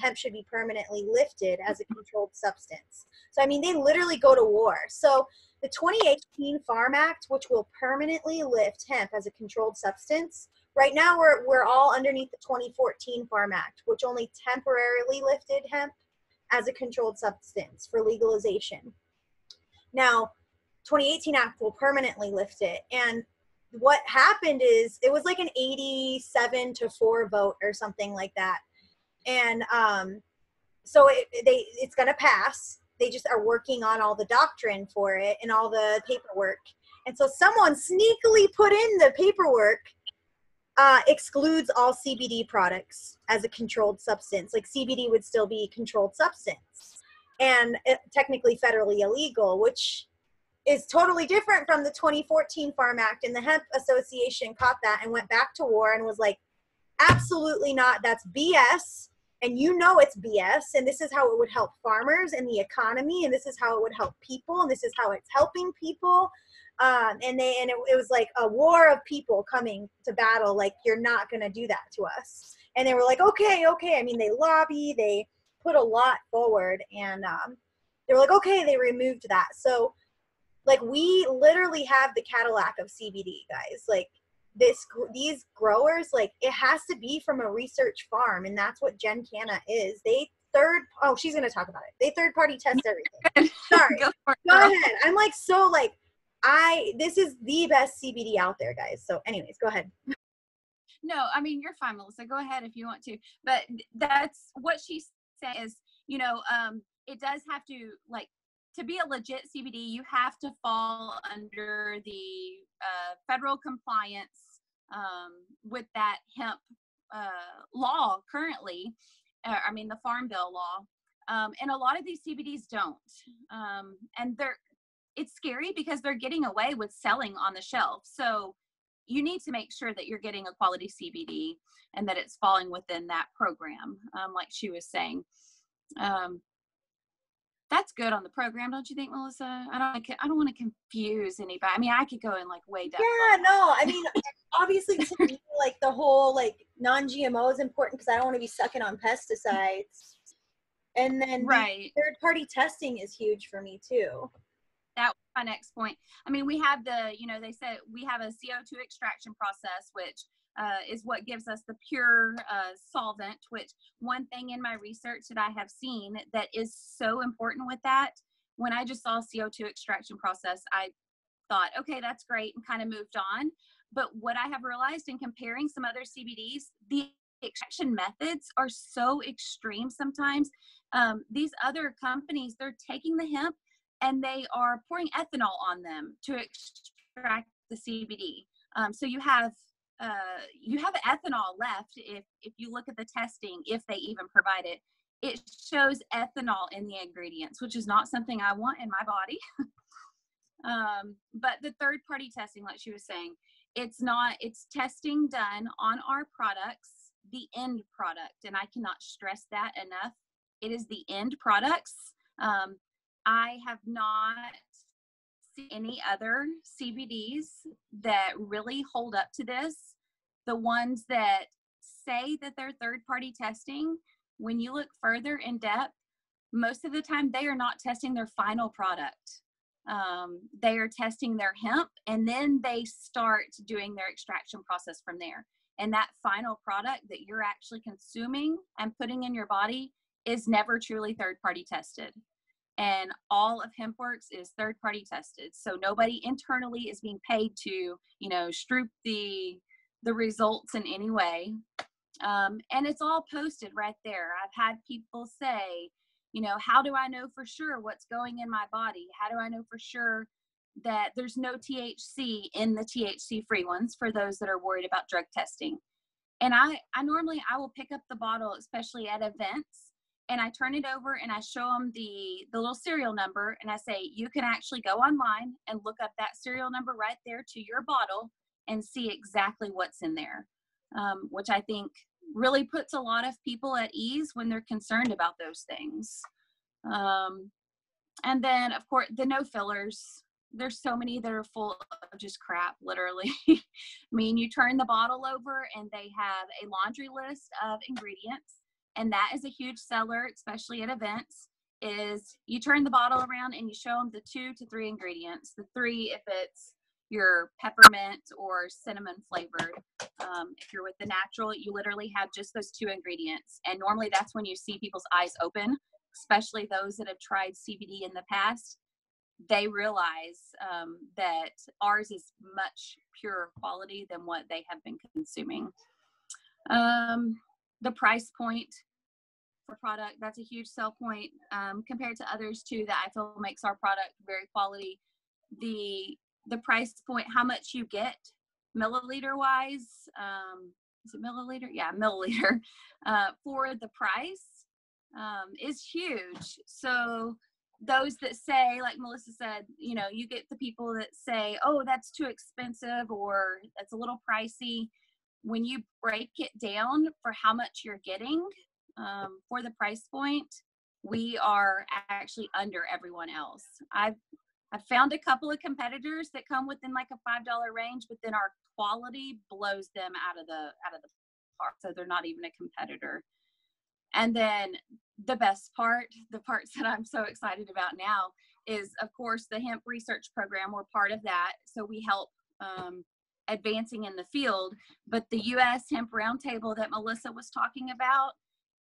hemp should be permanently lifted as a controlled substance. So I mean, they literally go to war. So the 2018 Farm Act, which will permanently lift hemp as a controlled substance, right now we're all underneath the 2014 Farm Act, which only temporarily lifted hemp as a controlled substance for legalization. Now, 2018 Act will permanently lift it. And what happened is it was like an 87-4 vote or something like that. And so it's going to pass. They just are working on all the doctrine for it and all the paperwork. And so someone sneakily put in the paperwork excludes all CBD products as a controlled substance. Like CBD would still be a controlled substance and technically federally illegal, which is totally different from the 2014 Farm Act. And the Hemp Association caught that and went back to war and was like, absolutely not. That's BS. And you know it's BS. And this is how it would help farmers and the economy. And this is how it would help people. And this is how it's helping people. And it was like a war of people coming to battle. Like, you're not going to do that to us. And they were like, okay. I mean, they lobby, they put a lot forward, and they were like, okay, they removed that. So like, we literally have the Cadillac of CBD, guys. Like, these growers, like, it has to be from a research farm, and that's what Gencanna is. She's going to talk about it. They third-party test everything. Sorry. Go ahead. I'm like, so like, this is the best CBD out there, guys. So anyways, go ahead. No, I mean, you're fine, Melissa. Go ahead if you want to. But that's what she said is, it does have to, like, to be a legit CBD, you have to fall under the federal compliance with that hemp law currently. The Farm Bill law. And a lot of these CBDs don't. And it's scary because they're getting away with selling on the shelf. So you need to make sure that you're getting a quality CBD and that it's falling within that program, like she was saying. That's good on the program, don't you think, Melissa? I don't want to confuse anybody. I mean, I could go in like way down. Yeah, no, I mean, obviously to me, like, the whole like non-GMO is important because I don't want to be sucking on pesticides. And then right, third-party testing is huge for me too. That was my next point. I mean, we have they said we have a CO2 extraction process, which is what gives us the pure solvent, which one thing in my research that I have seen that is so important with that, when I just saw CO2 extraction process, I thought, okay, that's great, and kind of moved on. But what I have realized in comparing some other CBDs, the extraction methods are so extreme sometimes. These other companies, they're taking the hemp and they are pouring ethanol on them to extract the CBD. So you have ethanol left. If you look at the testing, if they even provide it, it shows ethanol in the ingredients, which is not something I want in my body. But the third party testing, like she was saying, it's testing done on our products, the end product. And I cannot stress that enough. It is the end products. I have not seen any other CBDs that really hold up to this. The ones that say that they're third party testing, when you look further in depth, most of the time they are not testing their final product. They are testing their hemp, and then they start doing their extraction process from there. And that final product that you're actually consuming and putting in your body is never truly third party tested. And all of HempWorks is third party tested. So nobody internally is being paid to, stroop the results in any way. And it's all posted right there. I've had people say, how do I know for sure what's going in my body? How do I know for sure that there's no THC in the THC free ones, for those that are worried about drug testing? And I normally will pick up the bottle, especially at events, and I turn it over and I show them the little serial number, and I say, you can actually go online and look up that serial number right there to your bottle and see exactly what's in there, which I think really puts a lot of people at ease when they're concerned about those things. And then, of course, the no fillers. There's so many that are full of just crap, literally. I mean, you turn the bottle over and they have a laundry list of ingredients. And that is a huge seller, especially at events, is you turn the bottle around and you show them the 2 to 3 ingredients. The 3 if it's your peppermint or cinnamon flavored. If you're with the natural, you literally have just those 2 ingredients. And normally that's when you see people's eyes open, especially those that have tried CBD in the past. They realize that ours is much purer quality than what they have been consuming. The price point for product, that's a huge sell point compared to others too, that I feel makes our product very quality. The price point, how much you get milliliter wise, is it milliliter? Yeah, milliliter for the price is huge. So those that say, like Melissa said, you get the people that say, oh, that's too expensive or that's a little pricey. When you break it down for how much you're getting for the price point, we are actually under everyone else. I've found a couple of competitors that come within like a $5 range, but then our quality blows them out of the park. So they're not even a competitor. And then the best part, the parts that I'm so excited about now is, of course, the hemp research program. We're part of that. So we help advancing in the field. But the U.S. Hemp Roundtable that Melissa was talking about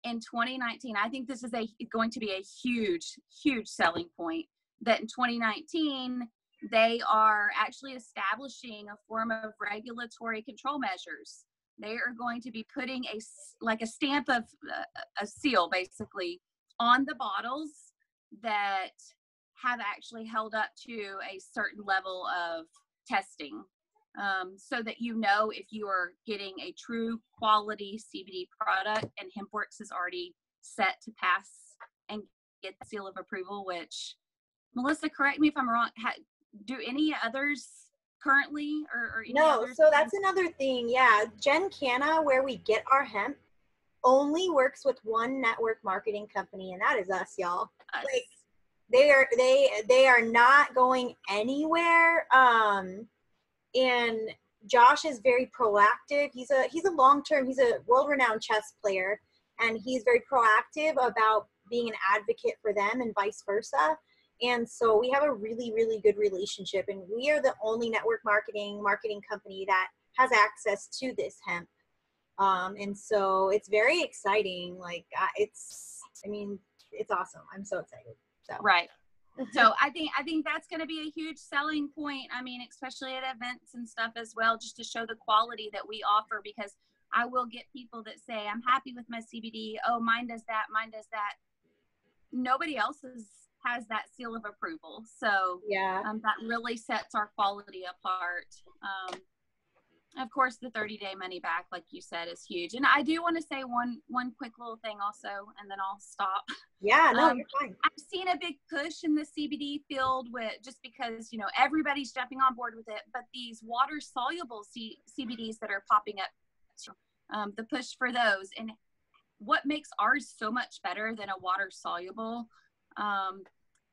in 2019, I think this is going to be a huge, huge selling point. That in 2019, they are actually establishing a form of regulatory control measures. They are going to be putting a stamp of a seal, basically, on the bottles that have actually held up to a certain level of testing, so that if you are getting a true quality CBD product. And HempWorks is already set to pass and get the seal of approval, which, Melissa, correct me if I'm wrong, do any others currently or any No, others? so that's another thing. Yeah, Gen Canna, where we get our hemp, only works with one network marketing company, and that is us, y'all. Us. Like they are not going anywhere. And Josh is very proactive. He's a world-renowned chess player, and he's very proactive about being an advocate for them and vice versa. And so we have a really, really good relationship, and we are the only network marketing company that has access to this hemp. And so it's very exciting. Like it's awesome. I'm so excited. So. Right. So I think that's going to be a huge selling point. I mean, especially at events and stuff as well, just to show the quality that we offer, because I will get people that say, I'm happy with my CBD. Oh, mine does that. Mine does that. Nobody else has that seal of approval. So yeah, that really sets our quality apart. Of course, the 30-day money back, like you said, is huge. And I do want to say one quick little thing also, and then I'll stop. Yeah, no, you're fine. I've seen a big push in the CBD field with, just because, you know, everybody's jumping on board with it, but these water soluble CBDs that are popping up, the push for those. And what makes ours so much better than a water soluble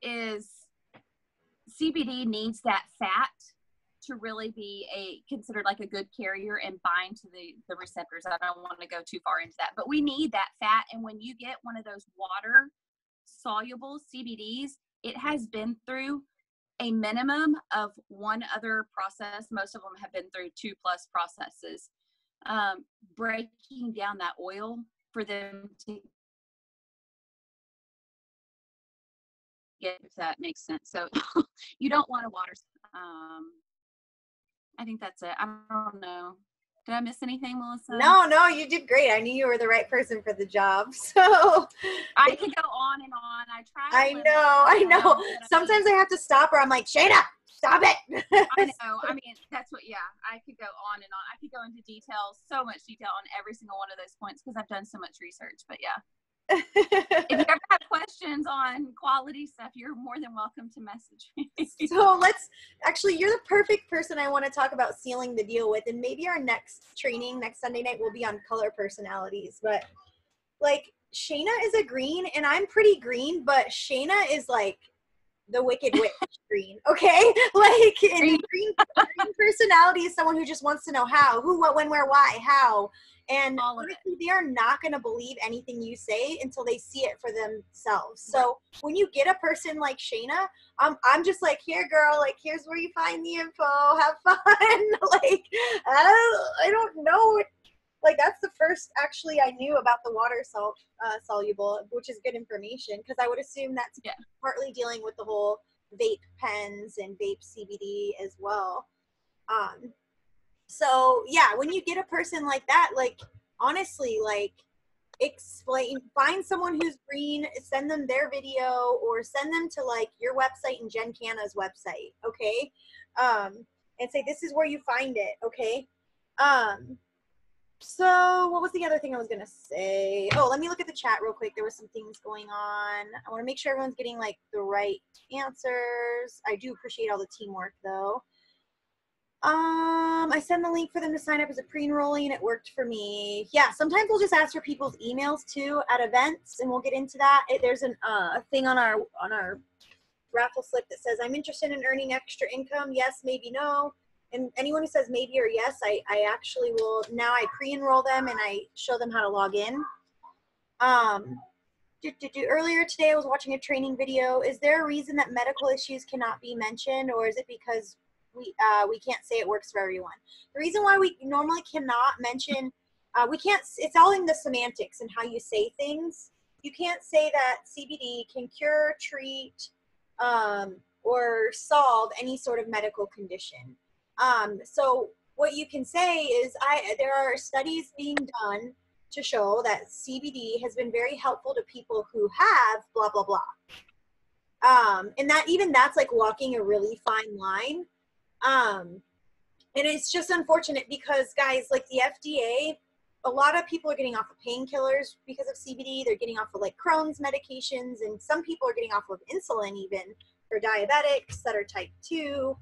is CBD needs that fat to really be considered like a good carrier and bind to the receptors. I don't want to go too far into that, but we need that fat. And when you get one of those water soluble CBDs, it has been through a minimum of one other process. Most of them have been through 2+ processes, breaking down that oil for them to get, if that makes sense. So you don't want to water. I think that's it. I don't know. Did I miss anything, Melissa? No, you did great. I knew you were the right person for the job. So I could go on and on. I know. Sometimes I have to stop her. I'm like, Shayna, stop it. I know. I mean, that's what, yeah, I could go on and on. I could go into details, so much detail on every single one of those points because I've done so much research. But yeah. If you ever have questions on quality stuff, you're more than welcome to message me. So you're the perfect person I want to talk about sealing the deal with. And maybe our next training next Sunday night will be on color personalities. But like Shayna is a green and I'm pretty green, but Shayna is like the wicked witch green. Okay. Like and green personality is someone who just wants to know how, who, what, when, where, why, how. And honestly, they are not going to believe anything you say until they see it for themselves. So when you get a person like Shayna, I'm just like, here, girl, like, here's where you find the info. Have fun. Like, I don't know. Like, that's the first, actually, I knew about the water soluble, which is good information, because I would assume that's partly dealing with the whole vape pens and vape CBD as well. So yeah, when you get a person like that, like honestly, like find someone who's green, send them their video or send them to like your website and Jen Canna's website. Okay. And say, this is where you find it. Okay. So what was the other thing I was going to say? Oh, let me look at the chat real quick. There was some things going on. I want to make sure everyone's getting like the right answers. I do appreciate all the teamwork though. I send the link for them to sign up as a pre-enrollee and it worked for me. Yeah, sometimes we'll just ask for people's emails too at events and we'll get into that. There's a thing on our raffle slip that says, I'm interested in earning extra income. Yes, maybe, no. And anyone who says maybe or yes, I actually will, now I pre-enroll them and I show them how to log in. Earlier today I was watching a training video. Is there a reason that medical issues cannot be mentioned, or is it because we can't say it works for everyone? The reason why we normally cannot mention, it's all in the semantics and how you say things. You can't say that CBD can cure, treat, or solve any sort of medical condition. So what you can say is there are studies being done to show that CBD has been very helpful to people who have blah, blah, blah. And that's like walking a really fine line. And it's just unfortunate because guys, like the FDA, a lot of people are getting off of painkillers because of CBD. They're getting off of like Crohn's medications, and some people are getting off of insulin even for diabetics that are type 2.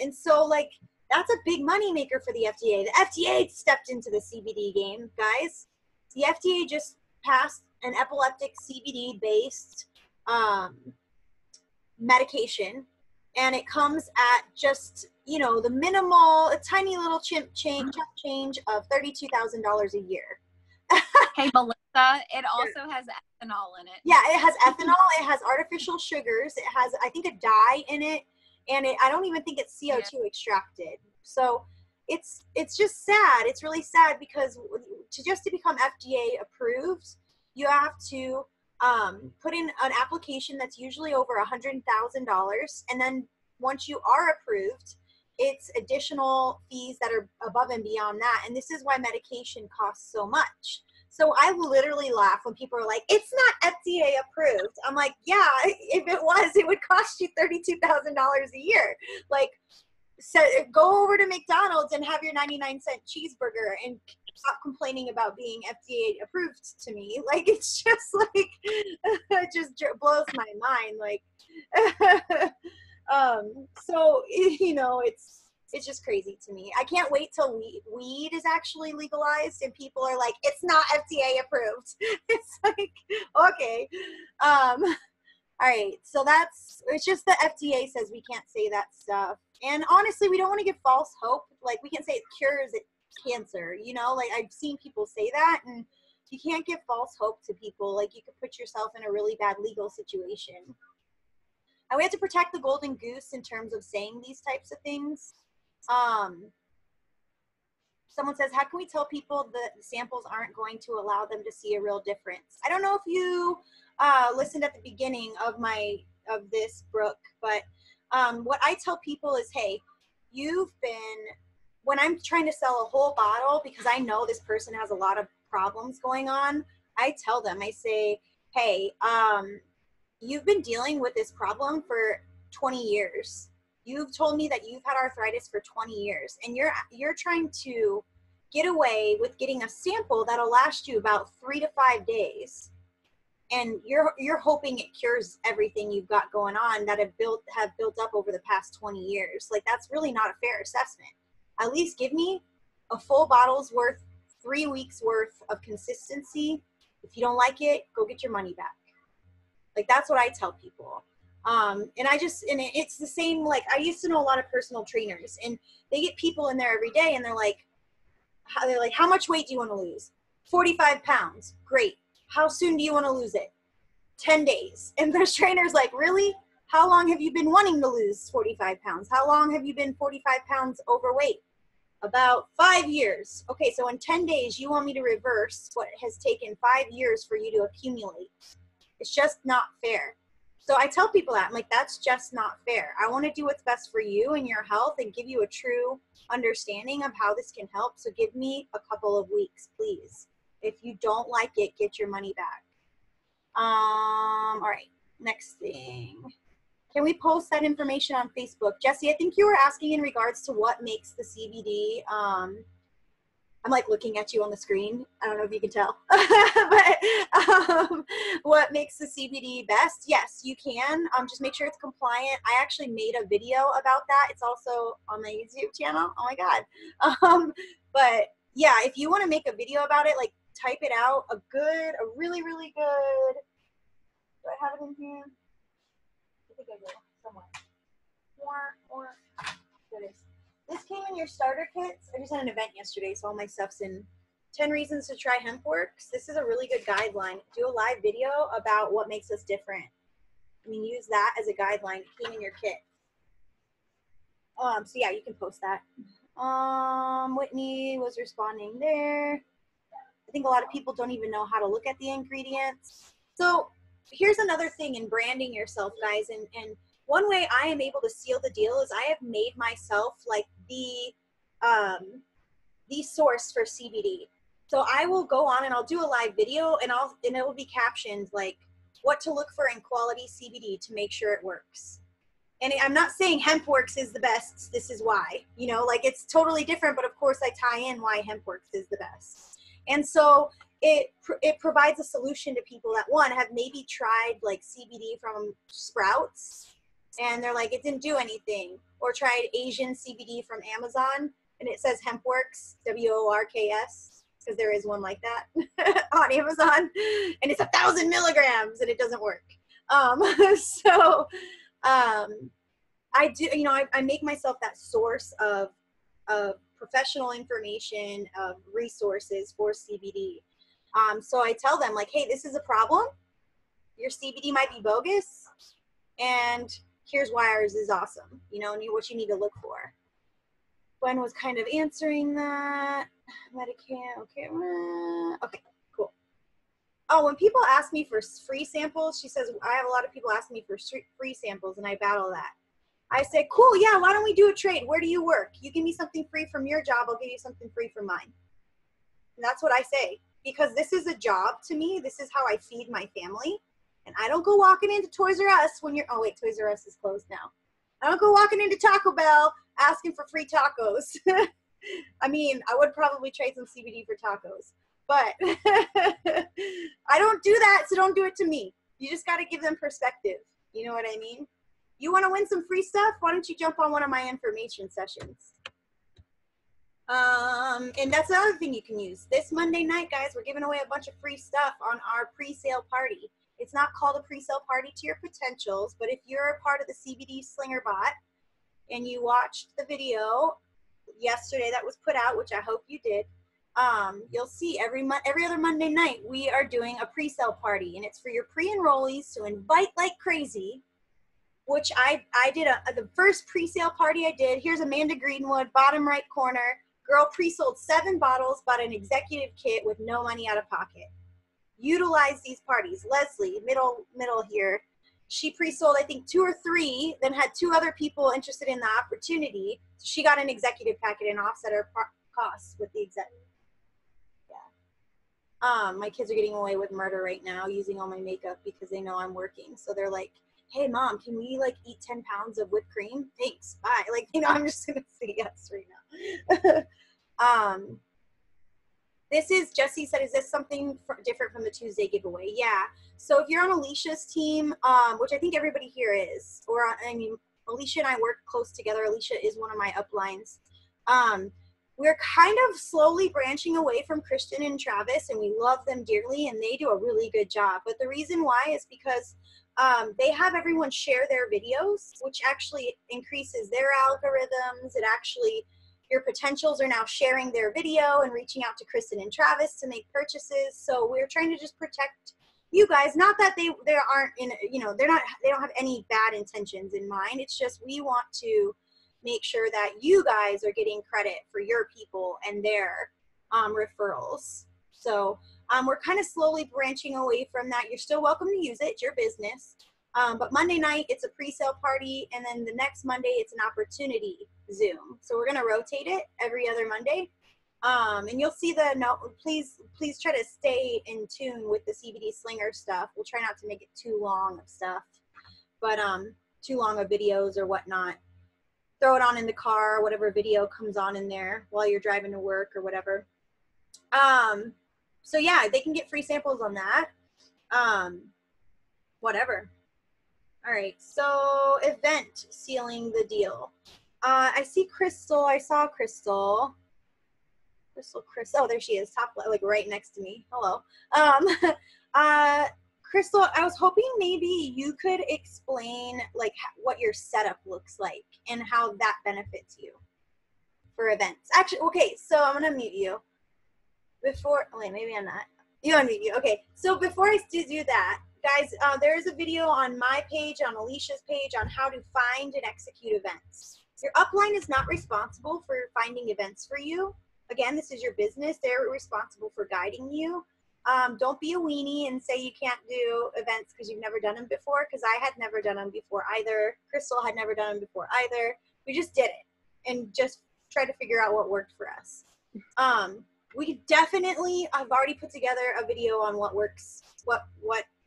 And so like, that's a big money maker for the FDA. The FDA stepped into the CBD game, guys. The FDA just passed an epileptic CBD based, medication. And it comes at just, the minimal, a tiny little change of $32,000 a year. Hey, Melissa, it also has ethanol in it. Yeah, it has ethanol. It has artificial sugars. It has, I think, a dye in it. And I don't even think it's CO2 extracted. So it's just sad. It's really sad because to become FDA approved, you have to put in an application that's usually over $100,000, and then once you are approved, it's additional fees that are above and beyond that. And this is why medication costs so much. So I literally laugh when people are like, it's not FDA approved. I'm like, yeah, if it was, it would cost you $32,000 a year. Like, so go over to McDonald's and have your 99-cent cheeseburger and stop complaining about being FDA approved to me. Like, it's just like, it just blows my mind. Like, so, you know, it's just crazy to me. I can't wait till weed is actually legalized and people are like, it's not FDA approved. It's like, okay. All right, so it's just the FDA says we can't say that stuff. And honestly, we don't want to give false hope. Like, we can say it cures cancer, you know? Like, I've seen people say that, and you can't give false hope to people. Like, you could put yourself in a really bad legal situation. And we have to protect the golden goose in terms of saying these types of things. Someone says, how can we tell people that the samples aren't going to allow them to see a real difference? I don't know if you listened at the beginning of this, Brooke, but what I tell people is, hey, when I'm trying to sell a whole bottle, because I know this person has a lot of problems going on, I tell them, I say, hey, you've been dealing with this problem for 20 years. You've told me that you've had arthritis for 20 years, and you're trying to get away with getting a sample that'll last you about 3 to 5 days. And you're hoping it cures everything you've got going on that have built up over the past 20 years. Like, that's really not a fair assessment. At least give me a full bottle's worth, 3 weeks worth of consistency. If you don't like it, go get your money back. Like, that's what I tell people. And it's the same. Like, I used to know a lot of personal trainers, and they get people in there every day, and they're like, how much weight do you want to lose? 45 pounds. Great. How soon do you want to lose it? 10 days. And there's trainers like, really? How long have you been wanting to lose 45 pounds? How long have you been 45 pounds overweight? About 5 years. Okay, so in 10 days, you want me to reverse what has taken 5 years for you to accumulate. It's just not fair. So I tell people that, I'm like, that's just not fair. I want to do what's best for you and your health and give you a true understanding of how this can help. So give me a couple of weeks, please. If you don't like it, get your money back. All right, next thing. Can we post that information on Facebook? Jesse, I think you were asking in regards to what makes the CBD, I'm like looking at you on the screen. I don't know if you can tell, but what makes the CBD best? Yes, you can. Just make sure it's compliant. I actually made a video about that. It's also on my YouTube channel. Oh my God. But yeah, if you want to make a video about it, like type it out, a really, really good, do I have it in here? I think I do, somewhere. Or, there it is. This came in your starter kits. I just had an event yesterday, so all my stuff's in 10 Reasons to Try HempWorks. This is a really good guideline. Do a live video about what makes us different. I mean, use that as a guideline. It came in your kit. So yeah, you can post that. Whitney was responding there. I think a lot of people don't even know how to look at the ingredients. So here's another thing in branding yourself, guys. And one way I am able to seal the deal is I have made myself like the source for CBD. So I will go on and I'll do a live video and it will be captioned like what to look for in quality CBD to make sure it works. And I'm not saying HempWorks is the best. This is why, you know, like it's totally different. But of course I tie in why HempWorks is the best. And so it provides a solution to people that, one, have maybe tried like CBD from Sprouts and they're like, it didn't do anything, or tried Asian CBD from Amazon and it says HempWorks, WORKS, because there is one like that on Amazon, and it's 1,000 milligrams and it doesn't work. I do, you know, I make myself that source of professional information, of resources for CBD. So I tell them like, hey, this is a problem. Your CBD might be bogus, and here's why ours is awesome, you know, and what you need to look for. Gwen was kind of answering that. Medicare, okay. Okay, cool. Oh, when people ask me for free samples, she says, I have a lot of people asking me for free samples, and I battle that. I say, cool, yeah, why don't we do a trade? Where do you work? You give me something free from your job, I'll give you something free from mine. And that's what I say, because this is a job to me. This is how I feed my family. And I don't go walking into Toys R Us when you're, oh wait, Toys R Us is closed now. I don't go walking into Taco Bell asking for free tacos. I mean, I would probably trade some CBD for tacos, but I don't do that, so don't do it to me. You just got to give them perspective. You know what I mean? You want to win some free stuff? Why don't you jump on one of my information sessions? And that's the other thing you can use. This Monday night, guys, we're giving away a bunch of free stuff on our pre-sale party. It's not called a pre-sale party to your potentials, but if you're a part of the CBDSlinger Bot and you watched the video yesterday that was put out, which I hope you did, you'll see every other Monday night we are doing a pre-sale party, and it's for your pre-enrollees to invite like crazy, which I did the first pre-sale party I did. Here's Amanda Greenwood, bottom right corner. Girl pre-sold 7 bottles, bought an executive kit with no money out of pocket. Utilize these parties. Leslie, middle here, she pre-sold I think 2 or 3, then had 2 other people interested in the opportunity. She got an executive packet and offset her costs with the executive. Yeah. My kids are getting away with murder right now using all my makeup because they know I'm working. So they're like, hey mom, can we like eat 10 pounds of whipped cream? Thanks, bye. Like, you know, I'm just gonna say yes right now. This is, Jesse said, is this something different from the Tuesday giveaway? Yeah. So if you're on Alicia's team, which I think everybody here is, or I mean, Alicia and I work close together. Alicia is one of my uplines. We're kind of slowly branching away from Kristen and Travis, and we love them dearly, and they do a really good job. But the reason why is because they have everyone share their videos, which actually increases their algorithms. It actually, your potentials are now sharing their video and reaching out to Kristen and Travis to make purchases. So we're trying to just protect you guys. Not that they aren't in, you know, they don't have any bad intentions in mind. It's just we want to make sure that you guys are getting credit for your people and their referrals. So we're kind of slowly branching away from that. You're still welcome to use it. It's your business. But Monday night, it's a pre-sale party. And then the next Monday, it's an opportunity Zoom. So we're going to rotate it every other Monday. And you'll see the note. Please try to stay in tune with the CBDSlinger stuff. We'll try not to make it too long of stuff, but too long of videos or whatnot. Throw it on in the car, whatever video comes on in there while you're driving to work or whatever. So yeah, they can get free samples on that. Whatever. All right, so event sealing the deal. I see Crystal. I saw Crystal. Crystal. Oh, there she is. Top, like right next to me. Hello. Crystal, I was hoping maybe you could explain like what your setup looks like and how that benefits you for events. Actually, okay, so I'm gonna mute you. Wait, maybe I'm not. You unmute you. Okay, so before I do that, guys, there is a video on my page, on Alicia's page, on how to find and execute events. Your upline is not responsible for finding events for you. Again, this is your business. They're responsible for guiding you. Don't be a weenie and say you can't do events because you've never done them before, because I had never done them before either. Crystal had never done them before either. We just did it and just tried to figure out what worked for us. We definitely, I've already put together a video on what works, what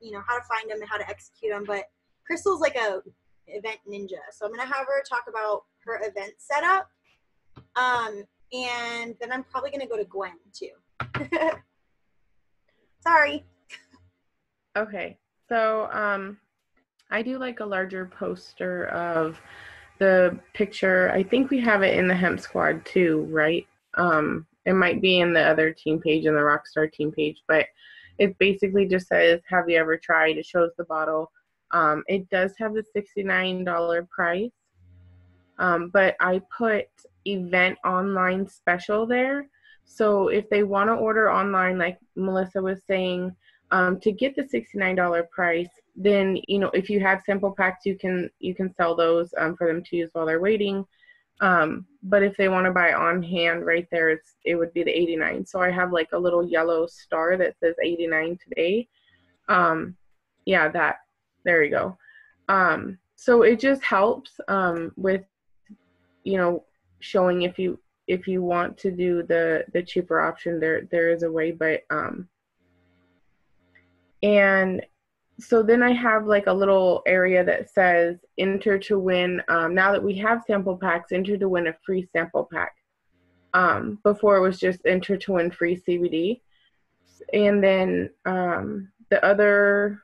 you know, how to find them and how to execute them, but Crystal's like a event ninja. So I'm going to have her talk about her event setup. And then I'm probably going to go to Gwen too. Sorry. Okay, so I do like a larger poster of the picture. I think we have it in the Hemp Squad too, right? It might be in the other team page, in the Rockstar team page, but it basically just says, have you ever tried? It shows the bottle. It does have the $69 price, but I put event online special there. So if they want to order online, like Melissa was saying, to get the $69 price, then, you know, if you have sample packs, you can sell those for them to use while they're waiting. But if they want to buy on hand right there, it would be the 89. So I have like a little yellow star that says 89 today. Yeah, there you go. So it just helps with, you know, showing if you want to do the cheaper option, there is a way, but and so then I have like a little area that says enter to win. Now that we have sample packs, enter to win a free sample pack. Before it was just enter to win free CBD. And then the other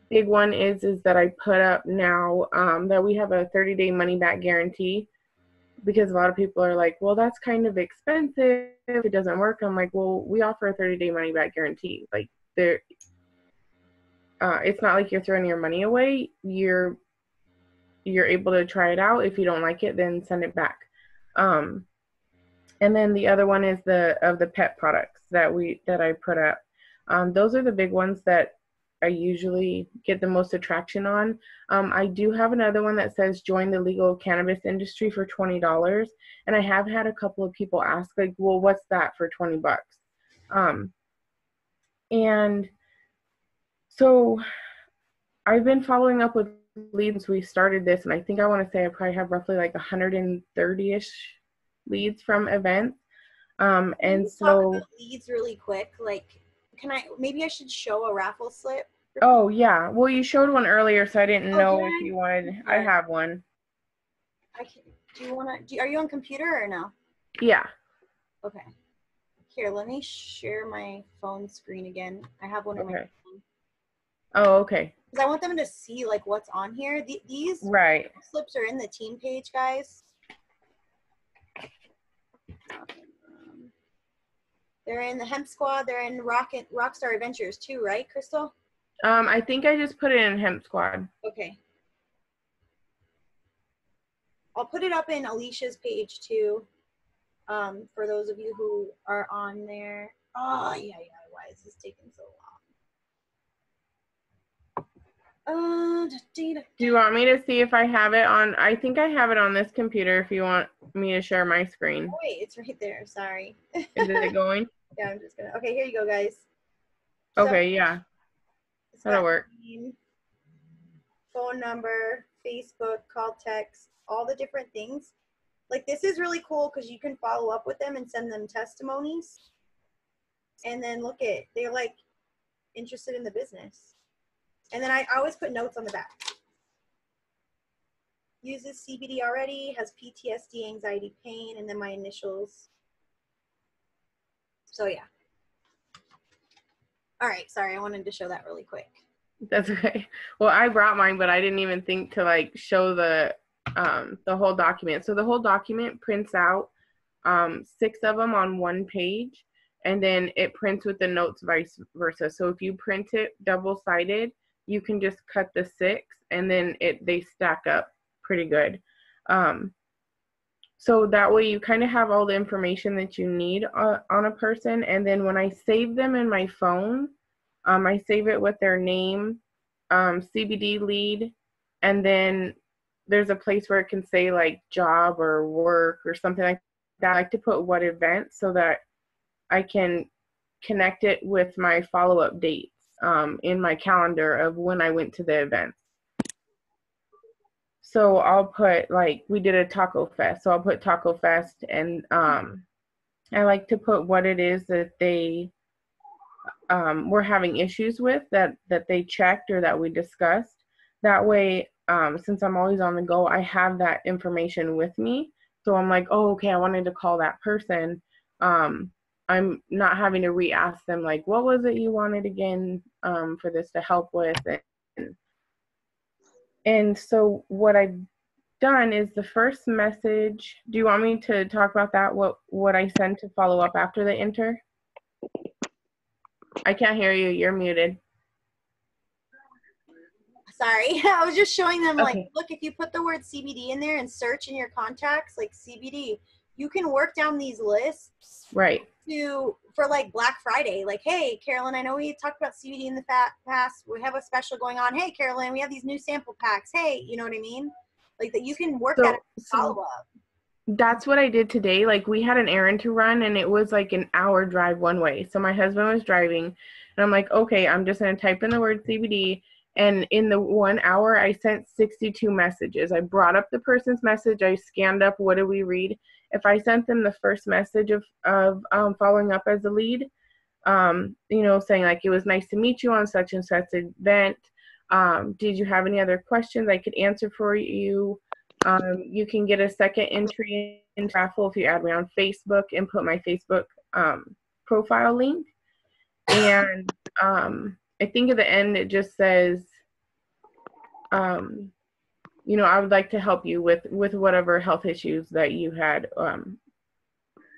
big one is that I put up now that we have a 30-day money back guarantee, because a lot of people are like, well, that's kind of expensive if it doesn't work. I'm like, well, we offer a 30-day money back guarantee. Like it's not like you're throwing your money away. You're able to try it out. If you don't like it, then send it back. And then the other one is the pet products that I put up. Those are the big ones that I usually get the most attraction on. I do have another one that says join the legal cannabis industry for $20, and I have had a couple of people ask like, well, what's that for $20? And so I've been following up with leads since we started this, and I think I want to say I probably have roughly like 130-ish leads from events. And so talk about leads really quick. Like, maybe I should show a raffle slip? Oh yeah, well you showed one earlier, so I didn't know if you wanted. I have one. Do you want to? Are you on computer or no? Yeah. Okay. Here, let me share my phone screen again. I have one on my phone. Oh, okay. Because I want them to see like what's on here. These right slips are in the team page, guys. They're in the Hemp Squad. They're in Rockstar Adventures too, right, Crystal? I think I just put it in Hemp Squad. Okay. I'll put it up in Alicia's page too. For those of you who are on there. Oh, yeah. Why is this taking so long? Do you want me to see if I have it on? I think I have it on this computer if you want me to share my screen. Oh, wait, it's right there. Sorry. Is it going? Yeah, I'm just going to. Okay, here you go, guys. Okay, yeah. That'll work. Name, phone number, Facebook, call, text, all the different things. Like, this is really cool because you can follow up with them and send them testimonies. And then look at, they're like interested in the business. And then I always put notes on the back. Uses CBD already, has PTSD, anxiety, pain, and then my initials. So yeah. All right, sorry, I wanted to show that really quick. That's okay. Well, I brought mine, but I didn't even think to like show the whole document. So the whole document prints out 6 of them on one page, and then it prints with the notes vice versa. So if you print it double-sided, you can just cut the 6, and then they stack up pretty good. So that way you kind of have all the information that you need on a person. And then when I save them in my phone, I save it with their name, CBD lead, and then there's a place where it can say like job or work or something like that. I like to put what event so that I can connect it with my follow-up dates in my calendar of when I went to the event. So I'll put, like, we did a Taco Fest, so I'll put Taco Fest, and I like to put what it is that they were having issues with that they checked or that we discussed. That way, since I'm always on the go, I have that information with me. So I'm like, oh, okay, I wanted to call that person. I'm not having to re-ask them, like, what was it you wanted again for this to help with? And so what I've done is the first message, do you want me to talk about that, what I send to follow up after the enter? I can't hear you. You're muted. Sorry. I was just showing them, like, okay. Look, if you put the word CBD in there and search in your contacts, like CBD, you can work down these lists. Right. For like Black Friday. Like, hey, Carolyn, I know we talked about CBD in the past. We have a special going on. Hey, Carolyn, we have these new sample packs. Hey, you know what I mean? Like that you can work that follow up. That's what I did today. Like, we had an errand to run, and it was like an hour drive one way. So my husband was driving, and I'm like, okay, I'm just going to type in the word CBD. And in the 1 hour, I sent 62 messages. I brought up the person's message. I scanned up, what did we read? If I sent them the first message of following up as a lead, you know, saying like, it was nice to meet you on such and such event. Did you have any other questions I could answer for you? You can get a second entry in raffle if you add me on Facebook and put my Facebook profile link. And I think at the end it just says, you know, I would like to help you with whatever health issues that you had,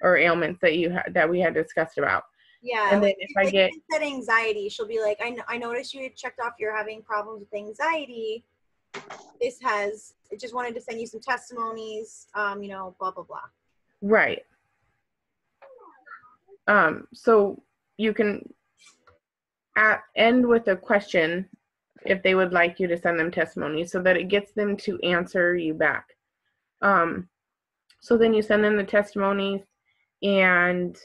or ailments that you had, that we had discussed about. Yeah, and like, then if I get that anxiety, she'll be like, I noticed you had checked off you're having problems with anxiety. It just wanted to send you some testimonies, you know, blah, blah, blah. Right. So you can end with a question if they would like you to send them testimonies, so that it gets them to answer you back. So then you send them the testimonies, and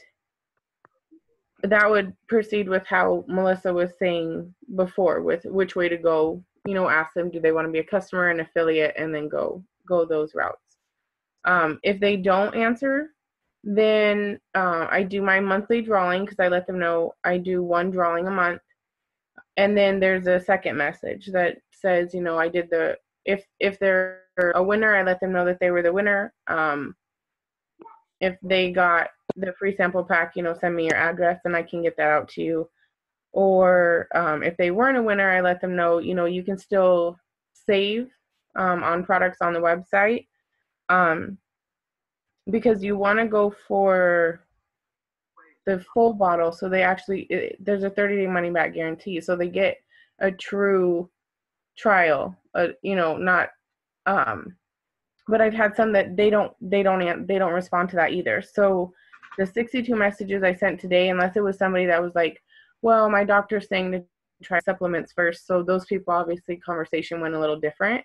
that would proceed with how Melissa was saying before, with which way to go. You know, ask them, do they want to be a customer, an affiliate, and then go those routes. If they don't answer, then I do my monthly drawing, because I let them know I do one drawing a month. And then there's a second message that says, you know, I did if they're a winner, I let them know that they were the winner. If they got the free sample pack, you know, send me your address and I can get that out to you. Or if they weren't a winner, I let them know, you know, you can still save on products on the website, because you want to go for the full bottle. So they actually, there's a 30-day money back guarantee. So they get a true trial, you know, not, but I've had some that they don't respond to that either. So the 62 messages I sent today, unless it was somebody that was like, well, my doctor's saying to try supplements first. So those people, obviously conversation went a little different.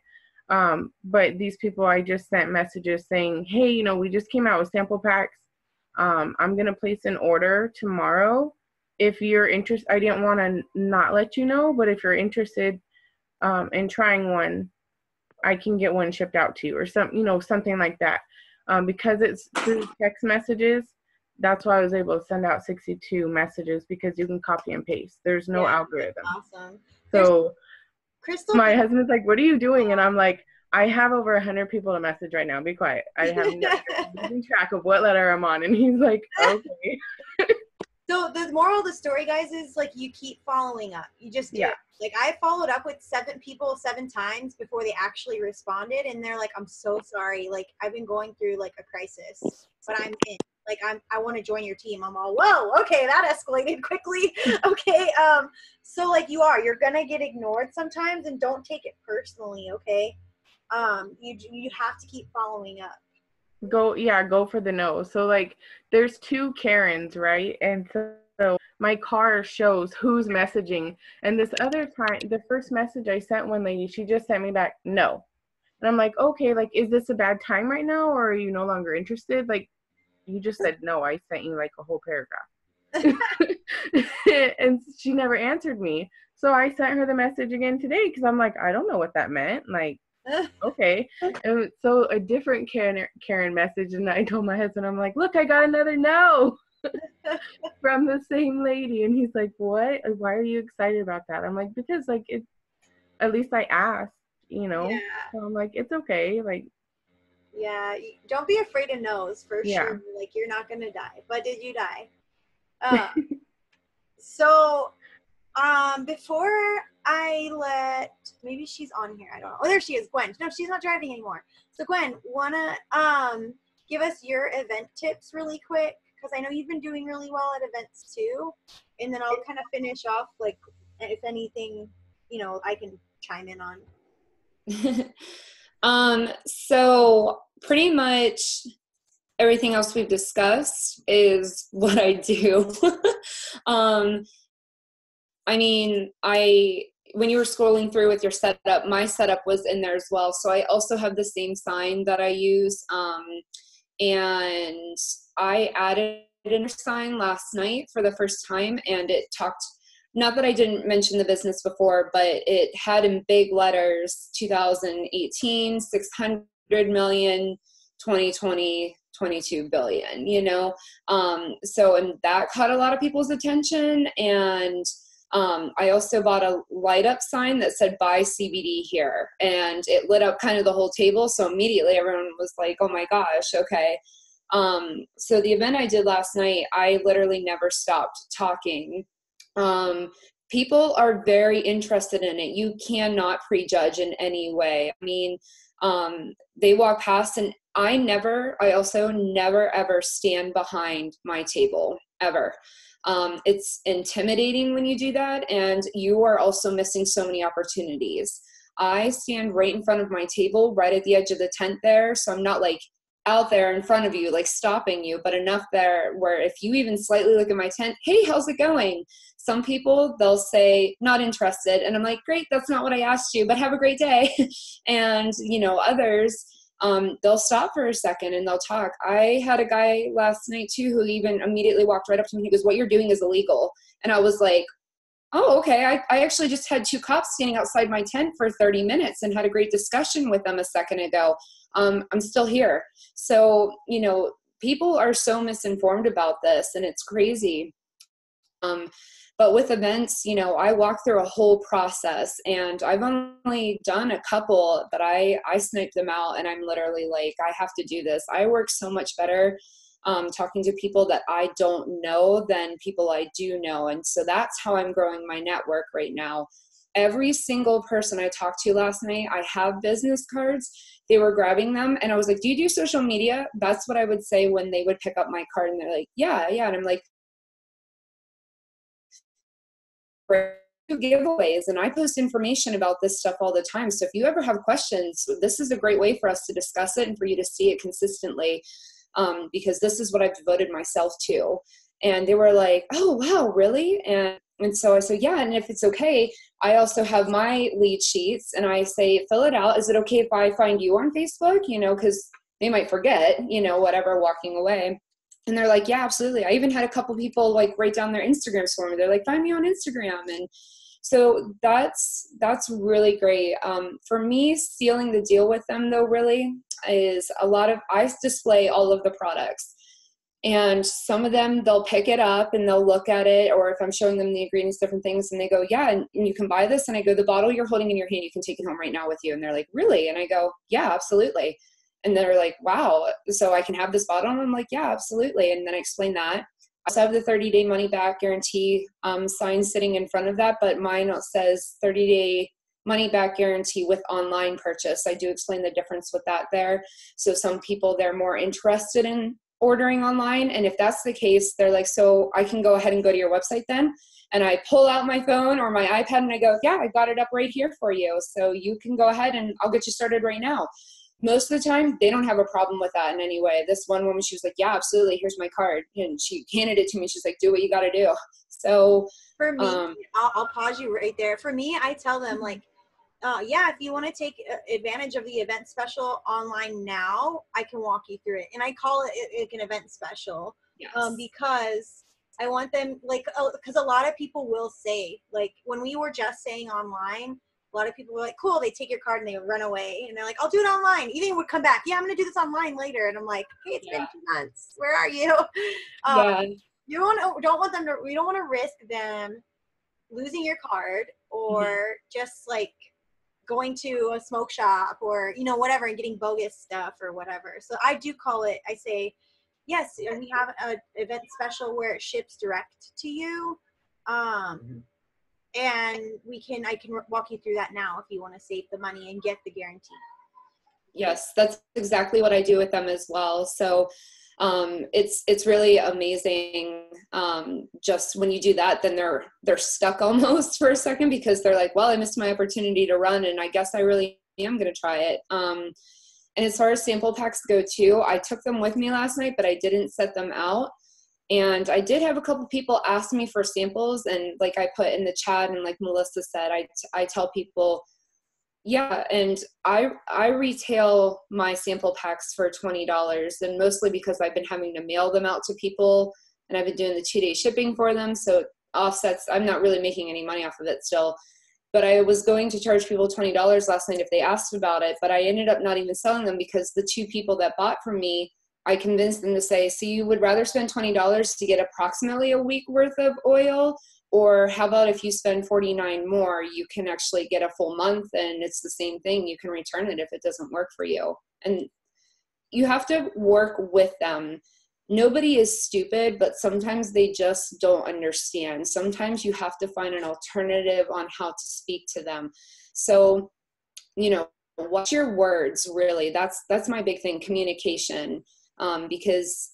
But these people, I just sent messages saying, hey, you know, we just came out with sample packs. I'm going to place an order tomorrow. If you're interested, I didn't want to not let you know, but if you're interested in trying one, I can get one shipped out to you, or something like that. Because it's through text messages, that's why I was able to send out 62 messages, because you can copy and paste. There's no algorithm. Awesome. So Crystal, my husband's like, what are you doing? And I'm like, I have over 100 people to message right now. Be quiet. I have losing track of what letter I'm on. And he's like, okay. So the moral of the story, guys, is like, you keep following up. You just do. Like, I followed up with 7 people 7 times before they actually responded, and they're like, I'm so sorry. Like, I've been going through like a crisis, but I'm in. Like, I want to join your team. I'm all, whoa, okay, that escalated quickly. Okay. So like, you're gonna get ignored sometimes, and don't take it personally. Okay. You have to keep following up. Go for the no. So like, there's 2 Karens, right? And so my car shows who's messaging. And this other time, the first message I sent one lady, she just sent me back no. And I'm like, okay, like, is this a bad time right now, or are you no longer interested? Like, you just said no. I sent you like a whole paragraph. And she never answered me. So I sent her the message again today, because I'm like, I don't know what that meant. Like, okay. And so a different Karen message, and I told my husband, I'm like, look, I got another no from the same lady. And he's like, what? Why are you excited about that? I'm like, because like, it, at least I asked, you know. So I'm like, it's okay. Like, yeah, don't be afraid of no's, for sure. Like, you're not gonna die. But did you die? So before I maybe she's on here, I don't know. Oh, there she is, Gwen. No, she's not driving anymore. So Gwen, wanna give us your event tips really quick? Because I know you've been doing really well at events too. And then I'll kind of finish off, like, if anything, you know, I can chime in on. So pretty much everything else we've discussed is what I do. I mean, when you were scrolling through with your setup, my setup was in there as well. So I also have the same sign that I use. and I added a sign last night for the first time, and it talked, not that I didn't mention the business before, but it had in big letters 2018, 600 million, 2020, 22 billion, you know? So, and that caught a lot of people's attention. And I also bought a light up sign that said buy CBD here, and it lit up kind of the whole table. So immediately everyone was like, oh my gosh, okay. So the event I did last night, I literally never stopped talking. People are very interested in it. You cannot prejudge in any way. I mean, they walk past, and I also never ever stand behind my table ever. It's intimidating when you do that, and you are also missing so many opportunities. I stand right in front of my table, right at the edge of the tent there. So I'm not like out there in front of you, like stopping you, but enough there where if you even slightly look at my tent, hey, how's it going? Some people, they'll say not interested. And I'm like, great, that's not what I asked you, but have a great day. And, you know, others, they'll stop for a second and they'll talk. I had a guy last night too, who even immediately walked right up to me. He goes, what you're doing is illegal. And I was like, oh, okay. I actually just had 2 cops standing outside my tent for 30 minutes and had a great discussion with them a second ago. I'm still here. So, you know, people are so misinformed about this, and it's crazy. But with events, you know, I walk through a whole process, and I've only done a couple, but I snipe them out, and I'm literally like, I have to do this. I work so much better talking to people that I don't know than people I do know. And so that's how I'm growing my network right now. Every single person I talked to last night, I have business cards. They were grabbing them, and I was like, do you do social media? That's what I would say when they would pick up my card, and they're like, yeah. And I'm like, giveaways, and I post information about this stuff all the time. So if you ever have questions, this is a great way for us to discuss it and for you to see it consistently, because this is what I've devoted myself to. And they were like, oh, wow, really? And so I said, yeah, and if it's okay, I also have my lead sheets, and I say, fill it out. Is it okay if I find you on Facebook? You know, because they might forget, you know, whatever, walking away. And they're like, yeah, absolutely. I even had a couple people like write down their Instagrams for me. They're like, find me on Instagram. And so that's really great. For me, sealing the deal with them though, really is I display all of the products, and some of them, they'll pick it up and they'll look at it. Or if I'm showing them the ingredients, different things, and they go, yeah, and you can buy this. And I go, the bottle you're holding in your hand, you can take it home right now with you. And they're like, really? And I go, yeah, absolutely. And they're like, wow, so I can have this bottle? And I'm like, yeah, absolutely. And then I explain that. I also have the 30-day money back guarantee sign sitting in front of that, but mine says 30-day money back guarantee with online purchase. I do explain the difference with that there. So some people, they're more interested in ordering online. And if that's the case, they're like, so I can go ahead and go to your website then? And I pull out my phone or my iPad and I go, yeah, I got it up right here for you. So you can go ahead and I'll get you started right now. Most of the time, they don't have a problem with that in any way. This one woman, she was like, yeah, absolutely. Here's my card. And she handed it to me. She's like, do what you got to do. So for me, I'll pause you right there. For me, I tell them like, yeah, if you want to take advantage of the event special online now, I can walk you through it. And I call it like an event special. yes. Because I want them like, because a lot of people will say, like when we were just saying online, a lot of people were like, cool, they take your card and they run away. And they're like, I'll do it online. Even would come back. Yeah, I'm going to do this online later. And I'm like, hey, it's been 2 months. Where are you? We don't want to risk them losing your card or just like going to a smoke shop or, you know, whatever, and getting bogus stuff or whatever. So I do call it, I say, yes, and we have an event special where it ships direct to you. And I can walk you through that now if you want to save the money and get the guarantee. Yes, that's exactly what I do with them as well. So it's really amazing. Just when you do that, then they're stuck almost for a second because they're like, well, I missed my opportunity to run, and I guess I really am going to try it. And as far as sample packs go too, I took them with me last night, but I didn't set them out. And I did have a couple people ask me for samples, and like I put in the chat and like Melissa said, I tell people, Yeah, and I retail my sample packs for $20, and mostly because I've been having to mail them out to people, and I've been doing the 2-day shipping for them, so it offsets. I'm not really making any money off of it still, but I was going to charge people $20 last night if they asked about it, but I ended up not even selling them because the 2 people that bought from me, I convinced them to say, so you would rather spend $20 to get approximately a week worth of oil, or how about if you spend $49 more, you can actually get a full month, and it's the same thing. You can return it if it doesn't work for you. And you have to work with them. Nobody is stupid, but sometimes they just don't understand. Sometimes you have to find an alternative on how to speak to them. So, you know, watch your words, really. That's my big thing, communication. Because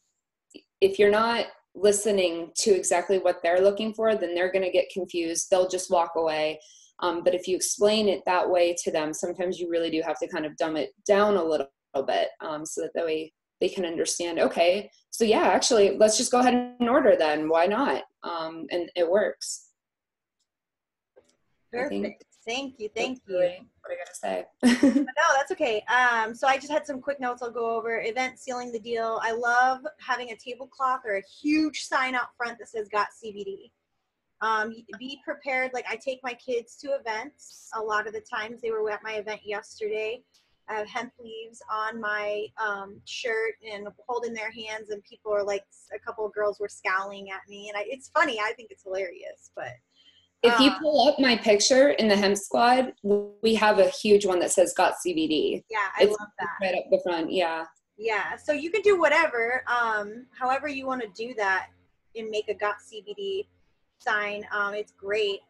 if you're not listening to exactly what they're looking for, then they're going to get confused. They'll just walk away. But if you explain it that way to them, sometimes you really do have to kind of dumb it down a little bit, so that way they can understand, okay, so yeah, actually, let's just go ahead and order then. Why not? And it works. Perfect. Thank you. Thank you. Really what I gotta say. No, that's okay. So I just had some quick notes I'll go over. Event sealing the deal. I love having a tablecloth or a huge sign out front that says "Got CBD." Be prepared. Like, I take my kids to events. A lot of the times, they were at my event yesterday. I have hemp leaves on my shirt and holding their hands, and people are like, a couple of girls were scowling at me, and it's funny. I think it's hilarious, but. If you pull up my picture in the hemp squad, we have a huge one that says "Got CBD." Yeah, I love that. Right up the front, yeah. Yeah, so you can do whatever, however you want to do that and make a Got CBD sign. It's great.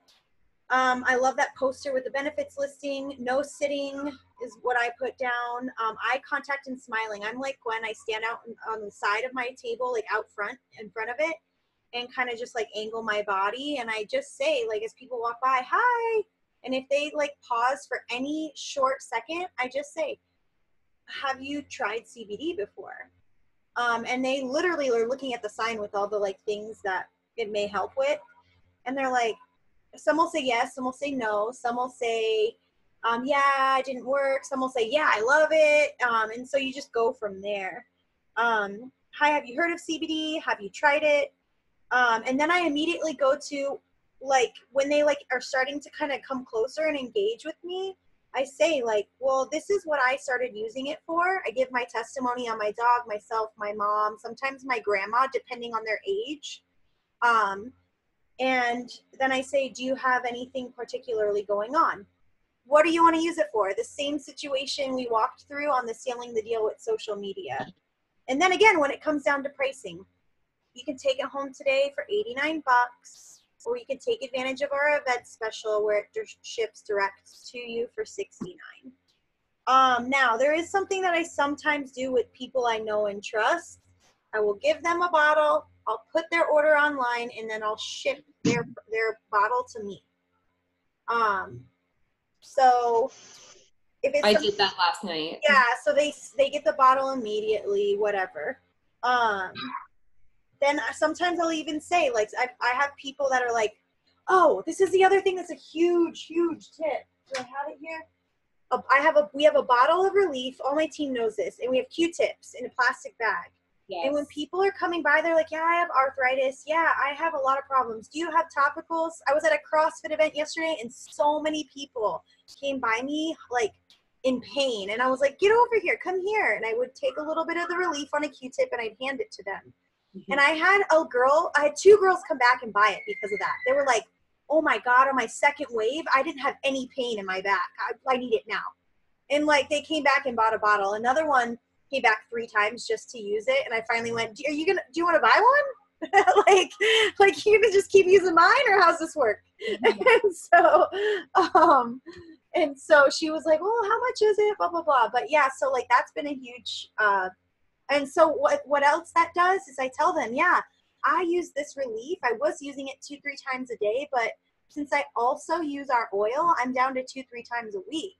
I love that poster with the benefits listing. No sitting is what I put down. Eye contact and smiling. I'm like Gwen, I stand out on the side of my table, like out front, in front of it, and kind of just like angle my body. And I just say, like, as people walk by, hi. And if they like pause for any short second, I just say, have you tried CBD before? And they literally are looking at the sign with all the like things that it may help with. And they're like, some will say yes, some will say no, some will say, yeah, it didn't work. Some will say, yeah, I love it. And so you just go from there. Hi, have you heard of CBD? Have you tried it? And then I immediately go to, like, when they like are starting to kind of come closer and engage with me, I say, like, well, this is what I started using it for. I give my testimony on my dog, myself, my mom, sometimes my grandma, depending on their age. And then I say, do you have anything particularly going on? What do you want to use it for? The same situation we walked through on the sealing the deal with social media. And then again, when it comes down to pricing, you can take it home today for $89, or you can take advantage of our event special where it ships direct to you for $69. Now, there is something that I sometimes do with people I know and trust. I will give them a bottle, I'll put their order online, and then I'll ship their bottle to me. So if it's I did that last night. Yeah, so they get the bottle immediately, whatever. Then sometimes I'll even say, like, I have people that are like, oh, this is the other thing that's a huge tip. Do I have it here? We have a bottle of relief. All my team knows this, and we have Q-tips in a plastic bag. Yes. And when people are coming by, they're like, yeah, I have arthritis. Yeah, I have a lot of problems. Do you have topicals? I was at a CrossFit event yesterday, and so many people came by me, like, in pain. And I was like, get over here, come here. And I would take a little bit of the relief on a Q-tip, and I'd hand it to them. Mm-hmm. And I had 2 girls come back and buy it because of that. They were like, oh my God, on my second wave, I didn't have any pain in my back. I need it now. And like, they came back and bought a bottle. Another one came back 3 times just to use it. And I finally went, do you want to buy one? like you gonna just keep using mine, or how's this work? Mm-hmm. And so she was like, well, how much is it? Blah, blah, blah. But yeah, so like, that's been a huge, and so what else that does is I tell them, yeah, I use this relief. I was using it 2-3 times a day, but since I also use our oil, I'm down to 2-3 times a week.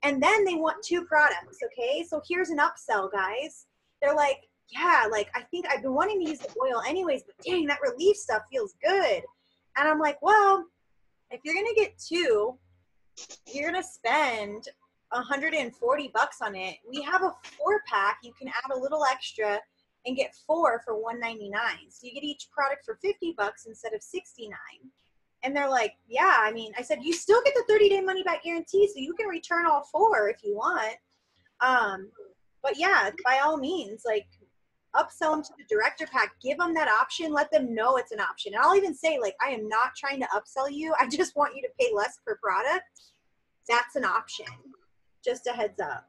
And then they want 2 products, okay? So here's an upsell, guys. They're like, yeah, like, I think I've been wanting to use the oil anyways, but dang, that relief stuff feels good. And I'm like, well, if you're going to get 2, you're gonna spend $140 on it. We have a 4-pack. You can add a little extra and get 4 for $199. So you get each product for $50 instead of $69. And they're like, yeah, I mean, I said, you still get the 30-day money back guarantee, so you can return all 4 if you want. But yeah, by all means, like, upsell them to the director pack, give them that option, let them know it's an option. And I'll even say, like, I am not trying to upsell you. I just want you to pay less per product. That's an option. Just a heads up.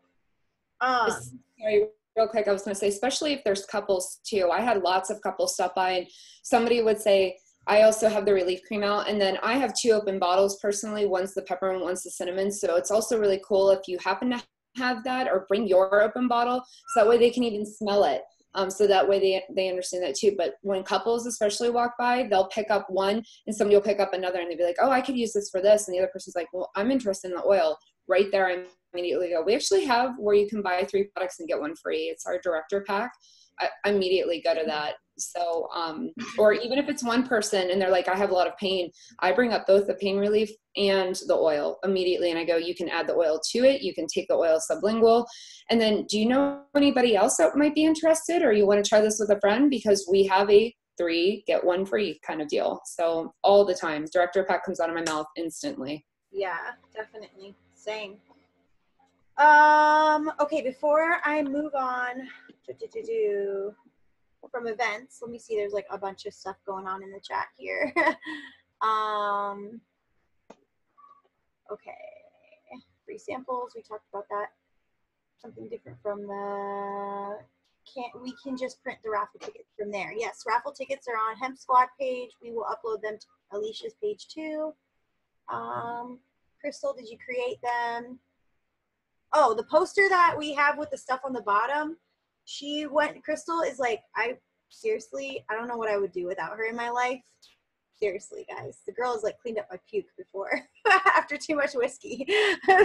Sorry, real quick, I was going to say, especially if there's couples too. I had lots of couples stop by, and somebody would say, I also have the relief cream out, and then I have 2 open bottles personally. One's the peppermint, one's the cinnamon. So it's also really cool if you happen to have that, or bring your open bottle, so that way they can even smell it. So that way they understand that too. But when couples especially walk by, they'll pick up one and somebody will pick up another, and they'll be like, oh, I could use this for this. And the other person's like, well, I'm interested in the oil. Right there, I immediately go, we actually have where you can buy 3 products and get 1 free. It's our director pack. I immediately go to that. So, or even if it's one person and they're like, I have a lot of pain, I bring up both the pain relief and the oil immediately. And I go, you can add the oil to it. You can take the oil sublingual. And then, do you know anybody else that might be interested, or you want to try this with a friend? Because we have a 3 get 1 free kind of deal. So all the time, director pack comes out of my mouth instantly. Yeah, definitely. Same. Okay, before I move on from events, let me see, there's like a bunch of stuff going on in the chat here. Okay, free samples, we talked about that. Something different from the, we can just print the raffle tickets from there. Yes, raffle tickets are on Hemp Squad page. We will upload them to Alicia's page too. Crystal, did you create them? Oh, the poster that we have with the stuff on the bottom, Crystal is like, I don't know what I would do without her in my life. Seriously, guys, the girl has like cleaned up my puke before after too much whiskey.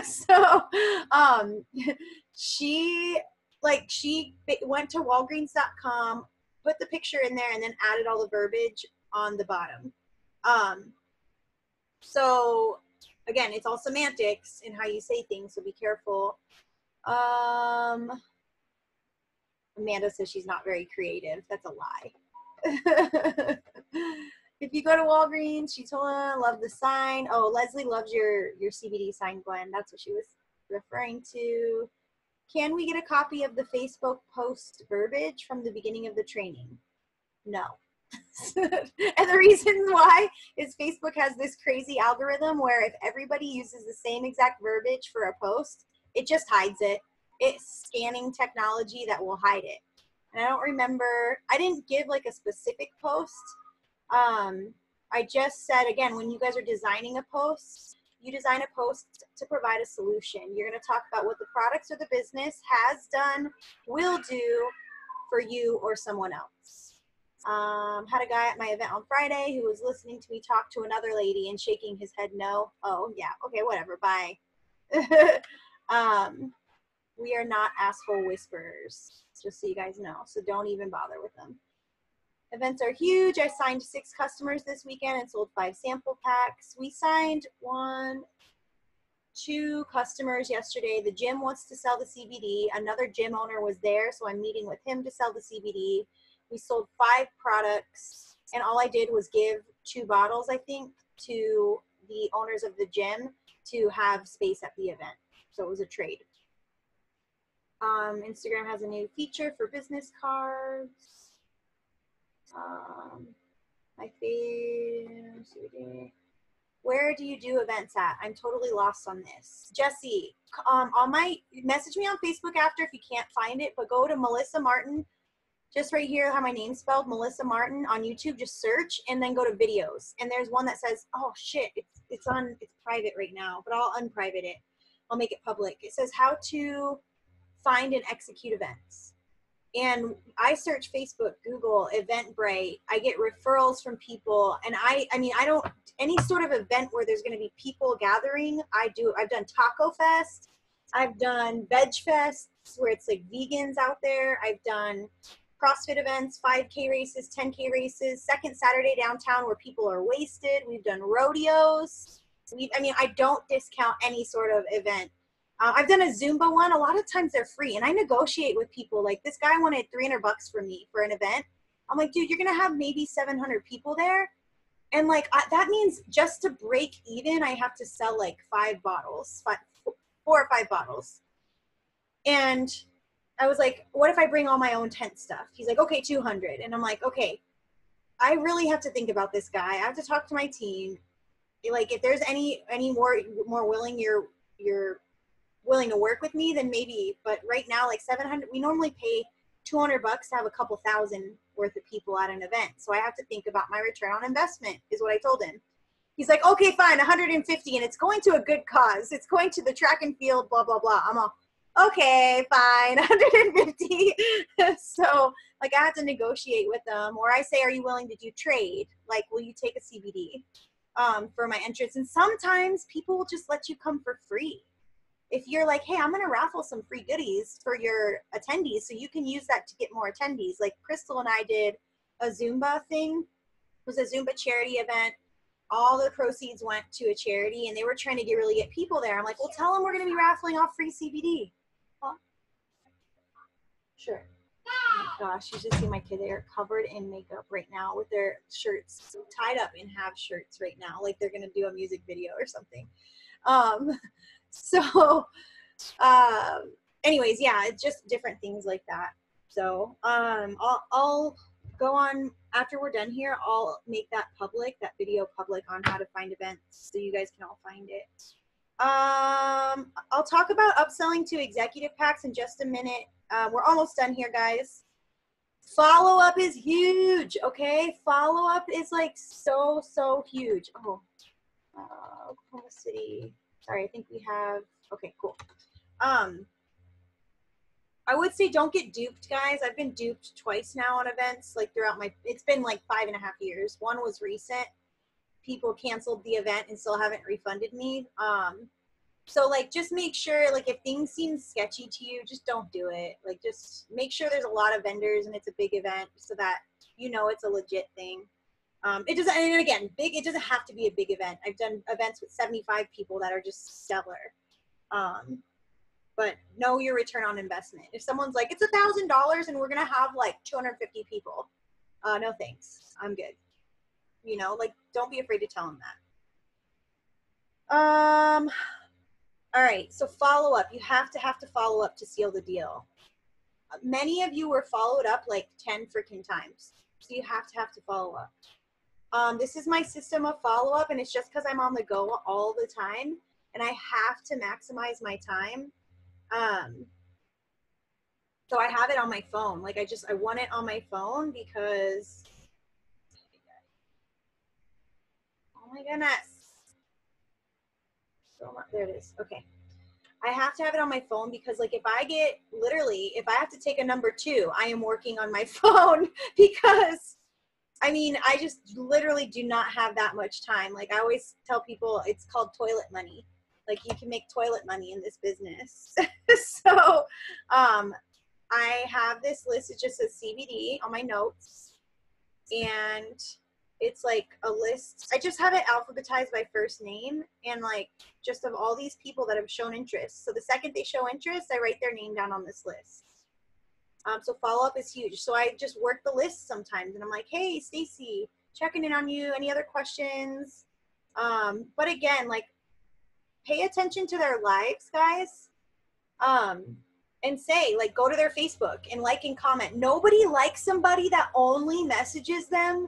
So, she went to Walgreens.com, put the picture in there, and then added all the verbiage on the bottom. So again, it's all semantics in how you say things, so be careful. Amanda says she's not very creative. That's a lie. If you go to Walgreens, she told her, love the sign. Oh, Leslie loves your CBD sign, Gwen. That's what she was referring to. Can we get a copy of the Facebook post verbiage from the beginning of the training? No. And the reason why is Facebook has this crazy algorithm where if everybody uses the same exact verbiage for a post, it just hides it. It's scanning technology that will hide it. And I don't remember, I didn't give like a specific post. I just said, again, when you guys are designing a post, you design a post to provide a solution. You're going to talk about what the products or the business has done, will do for you or someone else. Had a guy at my event on Friday who was listening to me talk to another lady and shaking his head no. Oh, yeah. Okay, whatever. Bye. We are not asshole whisperers, just so you guys know. So don't even bother with them. Events are huge. I signed 6 customers this weekend and sold 5 sample packs. We signed 2 customers yesterday. The gym wants to sell the CBD. Another gym owner was there, so I'm meeting with him to sell the CBD. We sold 5 products, and all I did was give 2 bottles, I think, to the owners of the gym to have space at the event. So it was a trade. Instagram has a new feature for business cards. My favorite. Where do you do events at? I'm totally lost on this. Jesse, message me on Facebook after if you can't find it, but go to Melissa Martin. Just right here, how my name's spelled, Melissa Martin on YouTube. Just search and then go to videos. And there's one that says, oh shit, it's private right now, but I'll unprivate it. I'll make it public. It says how to find and execute events. And I search Facebook, Google, Eventbrite. I get referrals from people. And I mean, I don't, any sort of event where there's going to be people gathering, I've done Taco Fest. I've done Veg Fests where it's like vegans out there. I've done CrossFit events, 5K races, 10K races, second Saturday downtown where people are wasted. We've done rodeos. I mean, I don't discount any sort of event. I've done a Zumba one. A lot of times they're free, and I negotiate with people. Like, this guy wanted $300 from me for an event. I'm like, dude, you're gonna have maybe 700 people there, and like that means just to break even, I have to sell like 4 or 5 bottles. And I was like, what if I bring all my own tent stuff? He's like, okay, 200. And I'm like, okay, I really have to think about this guy. I have to talk to my team. Like, if there's any more willing, you're willing to work with me, then maybe. But right now, like 700, we normally pay $200 to have a couple thousand worth of people at an event. So I have to think about my return on investment, is what I told him. He's like, okay, fine, 150, and it's going to a good cause. It's going to the track and field, blah, blah, blah. I'm all, okay, fine, 150. So like, I have to negotiate with them, or I say, are you willing to do trade? Like, will you take a CBD for my entrance? And sometimes people will just let you come for free. If you're like, hey, I'm going to raffle some free goodies for your attendees, so you can use that to get more attendees. Like, Crystal and I did a Zumba thing. It was a Zumba charity event. All the proceeds went to a charity, and they were trying to really get people there. I'm like, well, tell them we're going to be raffling off free CBD. Huh? Sure. Oh my gosh, you should see my kid. They are covered in makeup right now with their shirts tied up in half shirts right now, like they're going to do a music video or something. So anyways, yeah, it's just different things like that. So I'll go on after we're done here. I'll make that video public on how to find events, so you guys can all find it. I'll talk about upselling to executive packs in just a minute. We're almost done here, guys. Follow-up is huge, okay? Follow-up is like so huge. Oh, Oklahoma City. Sorry, I think we have, okay, cool. I would say don't get duped, guys. I've been duped twice now on events, like throughout it's been like 5.5 years. One was recent. People canceled the event and still haven't refunded me. So like, just make sure, like, if things seem sketchy to you, just don't do it. Like, just make sure there's a lot of vendors and it's a big event, so that you know it's a legit thing. It doesn't, and again, it doesn't have to be a big event. I've done events with 75 people that are just stellar. But know your return on investment. If someone's like, it's $1,000 and we're gonna have like 250 people, no thanks, I'm good. You know, like, don't be afraid to tell them that. All right, so follow up. You have to follow up to seal the deal. Many of you were followed up like 10 freaking times, so you have to follow up. This is my system of follow-up, and it's just because I'm on the go all the time, and I have to maximize my time. So I have it on my phone. Like, I want it on my phone because, oh my goodness. There it is. Okay. I have to have it on my phone because, like, if I have to take a number 2, I am working on my phone because, I mean, I just literally do not have that much time. Like, I always tell people it's called toilet money. Like, you can make toilet money in this business. So I have this list. It just says CBD on my notes. And it's like a list. I just have it alphabetized by first name, and like, just of all these people that have shown interest. So the second they show interest, I write their name down on this list. So follow-up is huge. So I just work the list sometimes, and I'm like, hey, Stacy, checking in on you. Any other questions? But again, like, pay attention to their lives, guys. And say, like, go to their Facebook and like and comment. Nobody likes somebody that only messages them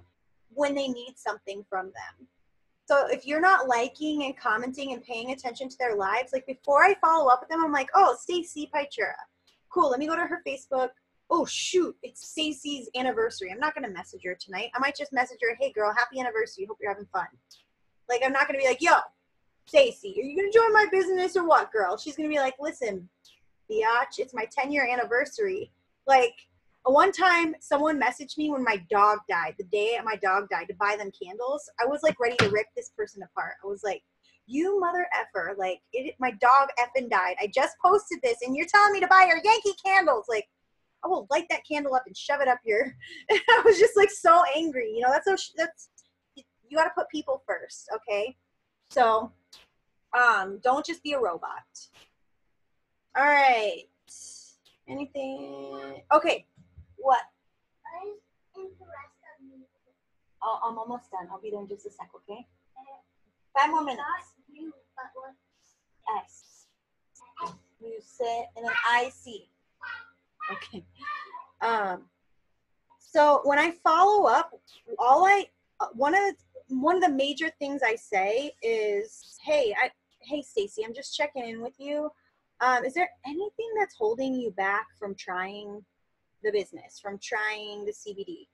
when they need something from them. So if you're not liking and commenting and paying attention to their lives, like, before I follow up with them, I'm like, oh, Stacy Pichura. Cool, let me go to her Facebook. Oh, shoot, it's Stacy's anniversary. I'm not going to message her tonight. I might just message her, hey, girl, happy anniversary. Hope you're having fun. Like, I'm not going to be like, yo, Stacy, are you going to join my business or what, girl? She's going to be like, listen, biatch, it's my 10-year anniversary. Like, one time, someone messaged me when my dog died, the day my dog died, to buy them candles. I was, like, ready to rip this person apart. I was like, you mother effer, like, my dog effing died. I just posted this, and you're telling me to buy your Yankee candles. Like, I will light that candle up and shove it up your, and I was just, like, so angry. You know, you got to put people first, okay? So don't just be a robot. All right. Anything? Okay. What? I'm almost done. I'll be there in just a sec, okay? 5 more minutes. S. You sit, and then I see. Okay. So when I follow up, one of the major things I say is, hey Stacy, I'm just checking in with you. Is there anything that's holding you back from trying the business, from trying the CBD?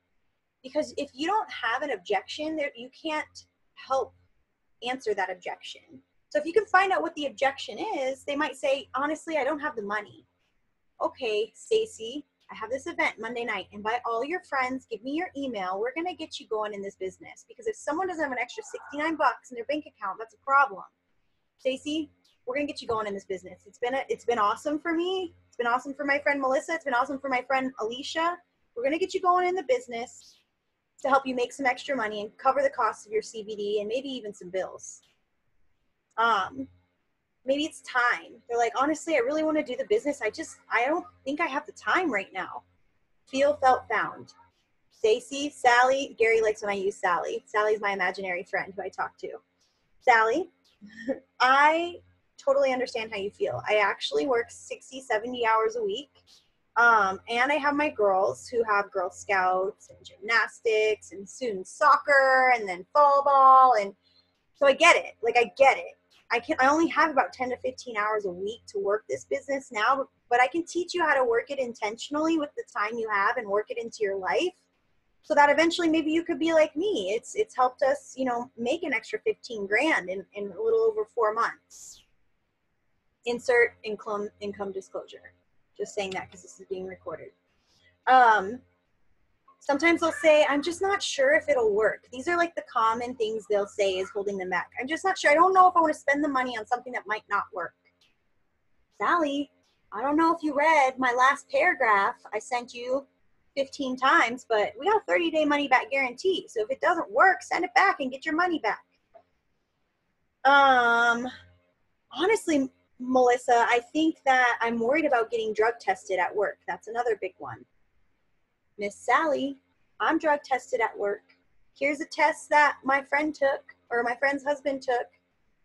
Because if you don't have an objection, you can't help answer that objection. So if you can find out what the objection is, they might say, honestly, I don't have the money. Okay, Stacy, I have this event Monday night. Invite all your friends. Give me your email. We're going to get you going in this business. Because if someone doesn't have an extra $69 in their bank account, that's a problem. Stacy, we're going to get you going in this business. It's been awesome for me. It's been awesome for my friend Melissa. It's been awesome for my friend Alicia. We're going to get you going in the business to help you make some extra money and cover the cost of your CBD and maybe even some bills. Maybe it's time. They're like, honestly, I really want to do the business. I don't think I have the time right now. Feel, felt, found. Stacy, Sally, Gary likes when I use Sally. Sally's my imaginary friend who I talk to. Sally, I totally understand how you feel. I actually work 60, 70 hours a week. And I have my girls who have Girl Scouts and gymnastics and soon soccer and then fall ball. And so I get it. Like, I get it. I only have about 10 to 15 hours a week to work this business now, but I can teach you how to work it intentionally with the time you have and work it into your life so that eventually maybe you could be like me. It's helped us, make an extra 15 grand in a little over 4 months. Insert income disclosure. Just saying that because this is being recorded. Sometimes they'll say, I'm just not sure if it'll work. These are like the common things they'll say is holding them back. I'm just not sure. I don't know if I want to spend the money on something that might not work. Sally, I don't know if you read my last paragraph I sent you 15 times, but we got a 30-day money back guarantee. So if it doesn't work, send it back and get your money back. Honestly, Melissa, I think that I'm worried about getting drug tested at work. That's another big one. Miss Sally, I'm drug tested at work. Here's a test that my friend took, or my friend's husband took,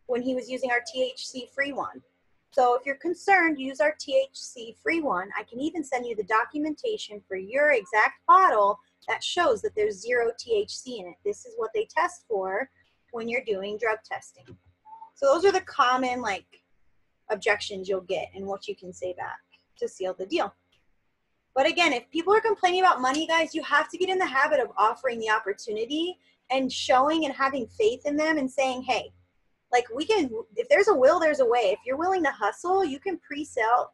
when he was using our THC-free one. So if you're concerned, use our THC-free one. I can even send you the documentation for your exact bottle that shows that there's 0 THC in it. This is what they test for when you're doing drug testing. So those are the common, objections you'll get and what you can say back to seal the deal. But again, if people are complaining about money, guys, you have to get in the habit of offering the opportunity and showing and having faith in them and saying, hey, if there's a will, there's a way. If you're willing to hustle, you can pre-sell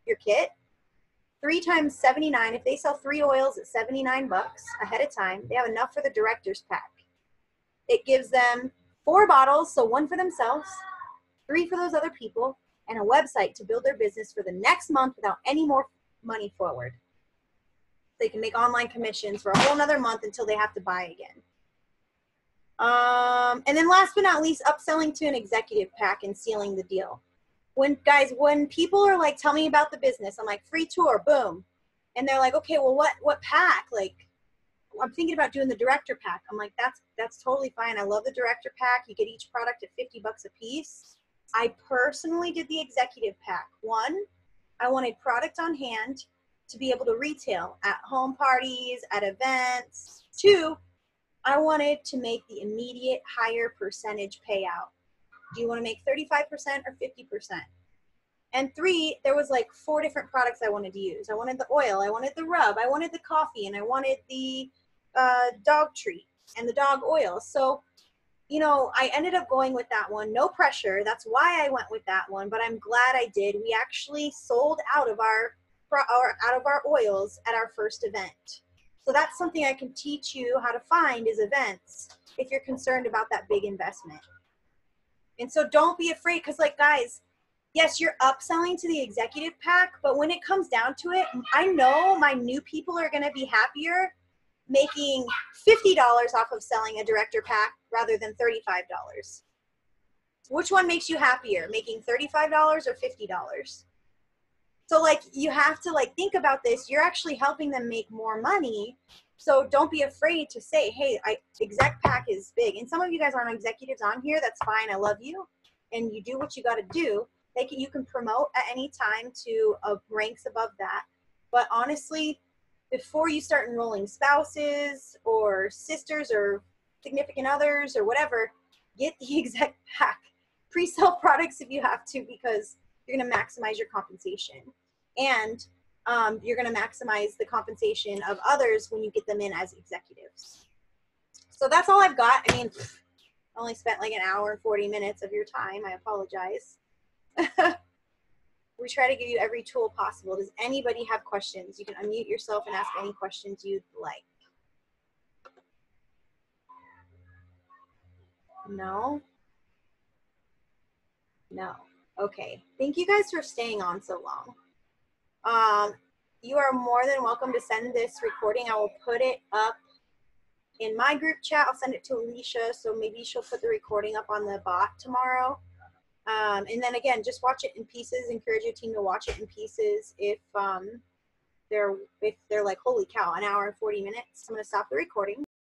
your kit 3 times $79. If they sell 3 oils at $79 ahead of time, they have enough for the director's pack. It gives them 4 bottles, so 1 for themselves, 3 for those other people, and a website to build their business for the next month without any more money forward. They can make online commissions for a whole nother month until they have to buy again. And then last but not least, upselling to an executive pack and sealing the deal. When people are like, tell me about the business, I'm like, free tour, boom. And they're like, okay, well, what pack? I'm thinking about doing the director pack. I'm like, that's totally fine. I love the director pack. You get each product at $50 a piece. I personally did the executive pack. 1, I wanted product on hand to be able to retail at home parties, at events. 2, I wanted to make the immediate higher percentage payout. Do you want to make 35% or 50%? And 3, there was 4 different products I wanted to use. I wanted the oil, I wanted the rub, I wanted the coffee, and I wanted the dog treat and the dog oil. So, I ended up going with that one. No pressure. That's why I went with that one, but I'm glad I did. We actually sold out of our oils at our first event. So that's something I can teach you how to find is events if you're concerned about that big investment. And so don't be afraid because guys, yes, you're upselling to the executive pack, but when it comes down to it, I know my new people are going to be happier making $50 off of selling a director pack rather than $35. Which one makes you happier, making $35 or $50? So like you have to like think about this. You're actually helping them make more money. So don't be afraid to say, hey, exec pack is big. And some of you guys aren't executives on here. That's fine. I love you. And you do what you got to do. You can promote at any time to ranks above that. But honestly, before you start enrolling spouses or sisters or significant others or whatever, get the exec pack. Pre-sell products if you have to, because you're going to maximize your compensation. And you're going to maximize the compensation of others when you get them in as executives. So that's all I've got. I mean, I only spent like an hour and 40 minutes of your time. I apologize. We try to give you every tool possible. Does anybody have questions? You can unmute yourself and ask any questions you'd like. No? No. Okay. Thank you guys for staying on so long. You are more than welcome to send this recording. I will put it up in my group chat. I'll send it to Alicia, so maybe she'll put the recording up on the bot tomorrow. And then again, just watch it in pieces. Encourage your team to watch it in pieces. If they're like, holy cow, an hour and 40 minutes, I'm going to stop the recording.